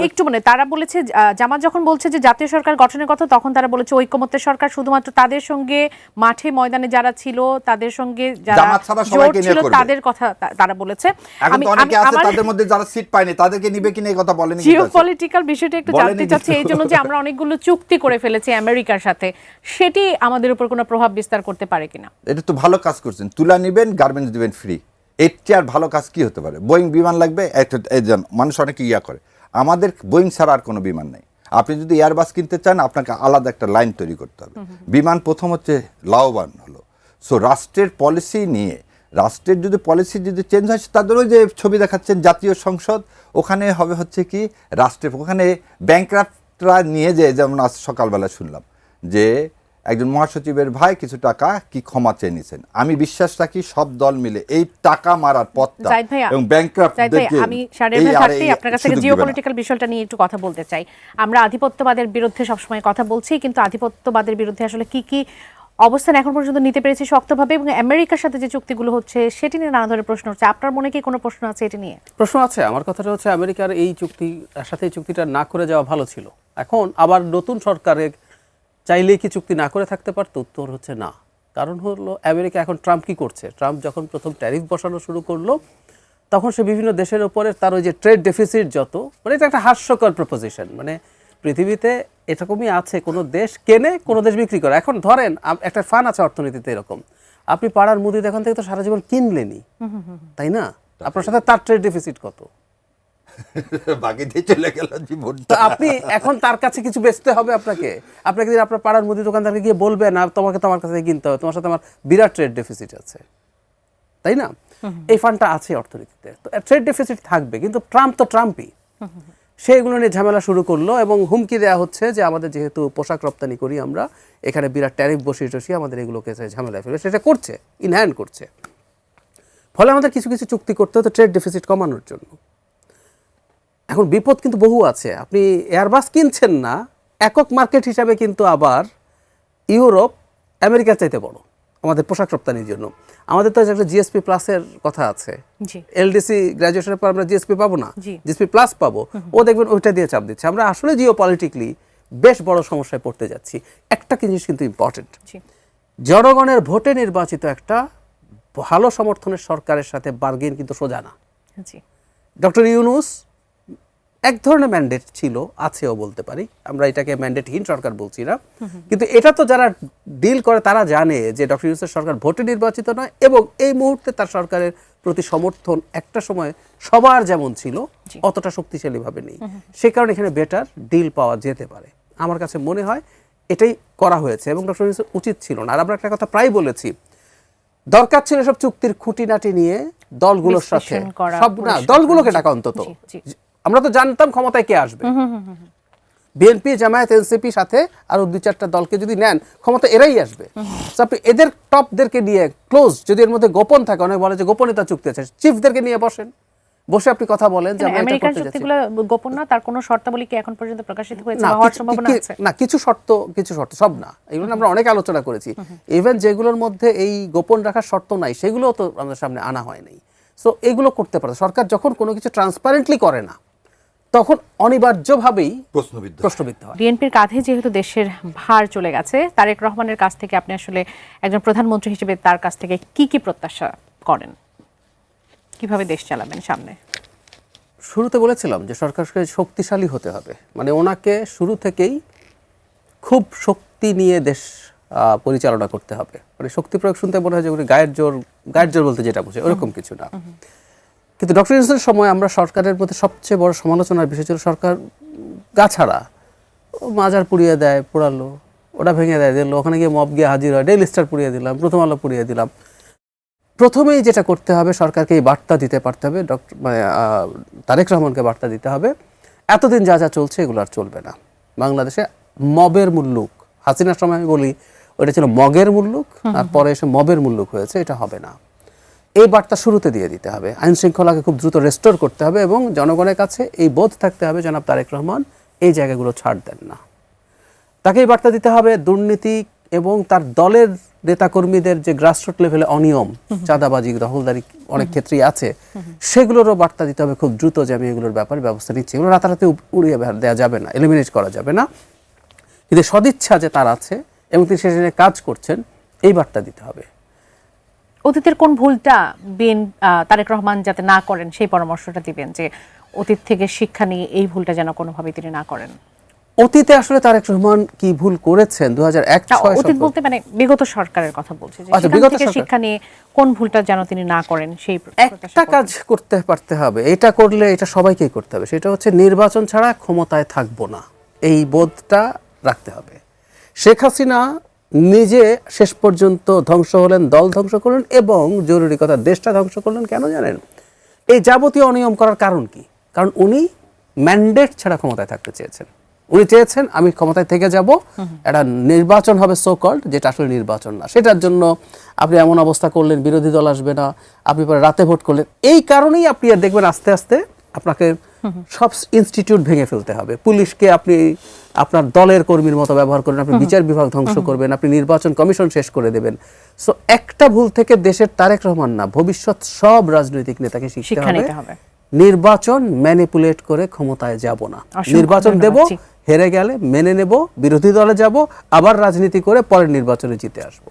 একটু মানে তারা বলেছে, জামাত যখন বলছে যে জাতীয় সরকার গঠনের কথা, তখন তারা বলেছে ঐকমত্যের সরকার, শুধুমাত্র তাদের সঙ্গে মাঠে ময়দানে যারা ছিল, তাদের সঙ্গে যারা জোট ছিল তাদের কথা তারা বলেছে।
আমি অনেকে আছে তাদের মধ্যে যারা সিট পায়নি, তাদেরকে নিবে কিনা এই কথা বলেনি।
জিওপলিটিক্যাল বিষয়টা একটু জানতে চাচ্ছি, এই জন্য যে আমরা অনেকগুলো চুক্তি করে ফেলেছি আমেরিকার সাথে, সেটি আমাদের উপর কোনো প্রভাব বিস্তার করতে পারে কিনা?
এটা তো ভালো কাজ করছেন, তুলা নিবেন, গার্মেন্টস দিবেন ফ্রি, এর চেয়ে আর ভালো কাজ কি হতে পারে? বোয়িং বিমান লাগবে, মানুষ অনেকে করে, আমাদের বোয়িং ছাড়া আর কোনো বিমান নেই। আপনি যদি এয়ারবাস কিনতে চান, আপনাকে আলাদা একটা লাইন তৈরি করতে হবে। বিমান প্রথম হচ্ছে লাভবান হলো। সো রাষ্ট্রের পলিসি নিয়ে, রাষ্ট্রের যদি পলিসি যদি চেঞ্জ হয়, তাদের ওই যে ছবি দেখাচ্ছেন জাতীয় সংসদ, ওখানে হবে হচ্ছে কি রাষ্ট্রের, ওখানে ব্যাংক্রাফটরা নিয়ে যেমন আজ সকালবেলা শুনলাম যে একজন মহাসচিবের ভাই কিছু টাকা কি ক্ষমা চেয়ে নিছেন। আমি বিশ্বাস রাখি সব দল মিলে এই টাকা মারার পথটা এবং ব্যাংক্রাফটদেরকে,
আমি শাহরিয়ার ভাই থাকতেই আপনার কাছ থেকে জিওপলিটিক্যাল বিষয়টা নিয়ে একটু কথা বলতে চাই। আমরা আধিপত্যবাদের বিরুদ্ধে সবসময় কথা বলছি, কিন্তু আধিপত্যবাদের বিরুদ্ধে আসলে কি অবস্থান এখন পর্যন্ত নিতে পেরেছি শক্তভাবে, এবং আমেরিকার সাথে যে চুক্তিগুলো হচ্ছে সেটি নিয়ে নানা ধরনের প্রশ্ন হচ্ছে। আপনার মনে কি কোনো প্রশ্ন আছে এটি নিয়ে?
প্রশ্ন আছে। আমার কথাটা হচ্ছে আমেরিকার এই সাথে এই চুক্তিটা না করে যাওয়া ভালো ছিল। এখন আবার নতুন সরকারের চাইলে কি চুক্তি না করে থাকতে পারতো? উত্তর হচ্ছে না। কারণ হলো আমেরিকা এখন ট্রাম্প কি করছে, ট্রাম্প যখন প্রথম ট্যারিফ বসানো শুরু করলো তখন সে বিভিন্ন দেশের উপরে তার ওই যে ট্রেড ডেফিসিট যত, মানে এটা একটা হাস্যকর প্রপোজিশন, মানে পৃথিবীতে এরকমই আছে, কোনো দেশ কেনে কোনো দেশ বিক্রি করে। এখন ধরেন একটা ফান আছে অর্থনীতিতে এরকম, আপনি পাড়ার মুদি দোকান থেকে তো সারা জীবন কিনলেনই, তাই না? আপনার সাথে তার ট্রেড ডেফিসিট কত,
বাকি দিয়ে চলে গেল জীবন।
তো আপনি এখন তার কাছে কিছু বেচতে হবে আপনাকে, আপনাকে যদি আপনার পাড়ার মুদি দোকানদারকে গিয়ে বলবেন না তোমাকে তোমার কাছে কিনতে হবে, তোমার সাথে আমার বিরাট ট্রেড ডেফিসিট আছে, তাই না? এই ফান্ডটা আছে অর্থনীতিতে, তো ট্রেড ডেফিসিট থাকবে। কিন্তু ট্রাম্প তো ট্রাম্পই, সে এগুলো নিয়ে ঝামেলা শুরু করলো এবং হুমকি দেওয়া হচ্ছে যে আমাদের যেহেতু পোশাক রপ্তানি করি আমরা, এখানে বিরাট ট্যারিফ বসিয়ে টসিয়ে আমাদের এগুলোকে ঝামেলা ফেলবে, সেটা করছে, ইনহ্যান্ড করছে। ফলে আমাদের কিছু কিছু চুক্তি করতে হতো ট্রেড ডেফিসিট কমানোর জন্য। এখন বিপদ কিন্তু বহু আছে, আপনি এয়ারবাস কিনছেন না, একক মার্কেট হিসাবে কিন্তু আবার ইউরোপ আমেরিকার চাইতে বড় আমাদের পোশাক রপ্তানির জন্য। আমাদের তো একটা জিএসপি প্লাসের কথা আছে, এলডিসি গ্র্যাজুয়েশনের পর আমরা জিএসপি পাবো না, জিএসপি প্লাস পাবো, ও দেখবেন ওইটা দিয়ে চাপ দিচ্ছে। আমরা আসলে জিও পলিটিক্যালি বেশ বড় সমস্যায় পড়তে যাচ্ছি। একটা জিনিস কিন্তু ইম্পর্টেন্ট, জনগণের ভোটে নির্বাচিত একটা ভালো সমর্থনের সরকারের সাথে বার্গেন কিন্তু সোজা না। ডক্টর ইউনূস এক ধরনের ম্যান্ডেট ছিল, আছেও বলতে পারি, আমরা এটাকে ম্যান্ডেটহীন সরকার বলছি না, কিন্তু এটা তো যারা ডিল করে তারা জানে যে ডক্টর ইউনূসের সরকার ভোটে নির্বাচিত নয় এবং এই মুহূর্তে তার সরকারের প্রতি সমর্থন একটা সময় সবার যেমন ছিল অতটা শক্তিশালীভাবে নেই। সে কারণে এখানে বেটার ডিল পাওয়া যেতে পারে, আমার কাছে মনে হয় এটাই করা হয়েছে এবং ডক্টর ইউনূসের উচিত ছিল না। আর আমরা একটা কথা প্রায় বলেছি, দরকার ছিল সব চুক্তির খুঁটিনাটি নিয়ে দলগুলোর সাথে, সব না দলগুলোকে ডাকা অন্তত। আমরা তো জানতাম ক্ষমতায় কে আসবে, বিএনপি জামায়াত এনসিপি সাথে আরো 2-4টা দলকে যদি নেন ক্ষমতা এরাই আসবে। আপনি এদের টপদেরকে নিয়ে ক্লোজ, যদি এর মধ্যে গোপন থাকে, অনেক বলে যে গোপনীয়তা চুক্তি আছে, চিফদেরকে নিয়ে বসেন, বসে আপনি কথা বলেন যে আমরা এটা করতে যাচ্ছি। চুক্তিগুলো গোপন না, তার কোনো শর্তাবলী কি এখন পর্যন্ত প্রকাশিত হয়েছে বা হওয়ার সম্ভাবনা আছে? না, কিছু শর্ত সব না, এগুলো আমরা অনেক আলোচনা করেছি। ইভেন যেগুলোর মধ্যে এই গোপন রাখার শর্ত নাই সেগুলোও তো আমাদের সামনে আনা হয় নাই। সো এগুলো করতে পারে সরকার, যখন কোনো কিছু ট্রান্সপারেন্টলি করে না তখন অনিবার্যভাবেই প্রশ্নবিদ্ধ হয়।
বিএনপির কাঁধে যেহেতু দেশের ভার চলে গেছে, তারেক রহমানের কাছ থেকে আপনি আসলে একজন প্রধানমন্ত্রী হিসেবে তার কাছ থেকে কি কি প্রত্যাশা করেন, কিভাবে দেশ চালাবেন সামনে?
শুরুতে বলেছিলাম যে সরকারকে শক্তিশালী হতে হবে, মানে ওনাকে শুরু থেকেই খুব শক্তি নিয়ে দেশ পরিচালনা করতে হবে। মানে শক্তি প্রয়োগ শুনতে মনে হয় যে গায়ের জোর বলতে যেটা বোঝে ওরকম কিছু না। কিন্তু ডক্টর ইউনূসের সময় আমরা সরকারের প্রতি সবচেয়ে বড় সমালোচনার বিষয় ছিল সরকার গাছাড়া, মাজার পুড়িয়ে দেয়, পোড়ালো, ওটা ভেঙে দেয়, দিল, ওখানে গিয়ে মব গিয়ে হাজির হয়, ডেইলি স্টার পুড়িয়ে দিলাম, প্রথম আলো পুড়িয়ে দিলাম। প্রথমেই যেটা করতে হবে সরকারকে এই বার্তা দিতে পারতে হবে, তারেক রহমানকে বার্তা দিতে হবে এতদিন যা যা চলছে এগুলো আর চলবে না। বাংলাদেশে মবের মুল্লুক, হাসিনার সময় আমি বলি ওইটা ছিল মগের মুল্লুক, আর পরে এসে মবের মুল্লুক হয়েছে, এটা হবে না। এই বার্তা শুরুতে দিয়ে দিতে হবে, আইন শৃঙ্খলাকে খুব দ্রুত রেস্টোর করতে হবে এবং জনগণের কাছে এই বোধ থাকতে হবে জনাব তারেক রহমান এই জায়গাগুলো ছাড় দেন না। তাকে এই বার্তা দিতে হবে দুর্নীতি এবং তার দলের নেতাকর্মীদের যে গ্রাসরুট লেভেলে অনিয়ম, চাঁদাবাজি, দখলদারি অনেক ক্ষেত্রেই আছে, সেগুলোরও বার্তা দিতে হবে খুব দ্রুত যে আমি এগুলোর ব্যাপারে ব্যবস্থা নিচ্ছি। এগুলো রাতারাতি উড়িয়ে দেওয়া যাবে না, এলিমিনেট করা যাবে না, কিন্তু সদিচ্ছা যে তার আছে এবং তিনি সেখানে কাজ করছেন এই বার্তা দিতে হবে।
অতীতের কোন ভুলটা তারেক রহমান যাতে না করেন সেই পরামর্শটা দিবেন, যে অতীত থেকে শিক্ষা নিয়ে এই ভুলটা যেন কোনোভাবে তিনি না করেন?
অতীতে আসলে তারেক রহমান কি ভুল করেছেন 2001-06
অতীত বলতে মানে বিগত সরকারের কথা বলছি, যে সেখান থেকে শিক্ষা নিয়ে কোন ভুলটা যেন তিনি না করেন সেই
একটা কাজ করতে পারতে হবে, এটা করলে এটা সবাইকেই করতে হবে, সেটা হচ্ছে নির্বাচন ছাড়া ক্ষমতায় থাকবো না, এই বোধটা রাখতে হবে। শেখ হাসিনা নিজে শেষ পর্যন্ত ধ্বংস হলেন, দল ধ্বংস করলেন এবং জরুরি কথা দেশটা ধ্বংস করলেন। কেন জানেন? এই যাবতীয় অনিয়ম করার কারণ কি? কারণ উনি ম্যান্ডেট ছাড়া ক্ষমতায় থাকতে চেয়েছেন। উনি চেয়েছেন আমি ক্ষমতায় থেকে যাব, একটা নির্বাচন হবে সো কল্ড, যেটা আসলে নির্বাচন না। সেটার জন্য আপনি এমন অবস্থা করলেন বিরোধী দল আসবে না, আপনি পরে রাতে ভোট করলেন। এই কারণেই আপনি দেখবেন আস্তে আস্তে আপনাকে সব ইনস্টিটিউট ভেঙে ফেলতে হবে। পুলিশকে আপনি আপনার দলের কর্মীর মতো ব্যবহার করেন, আপনি বিচার বিভাগ ধ্বংস করবেন, আপনি নির্বাচন কমিশন শেষ করে দেবেন। সো একটা ভুল থেকে দেশের তারেক রহমান না, ভবিষ্যৎ সব রাজনৈতিক নেতাকে শিক্ষা নিতে হবে, নির্বাচন ম্যানিপুলেট করে ক্ষমতায় যাব না। নির্বাচন দেব, হেরে গেলে মেনে নেব, বিরোধী দলে যাব, আবার রাজনীতি করে পরের নির্বাচনে জিতে আসবো।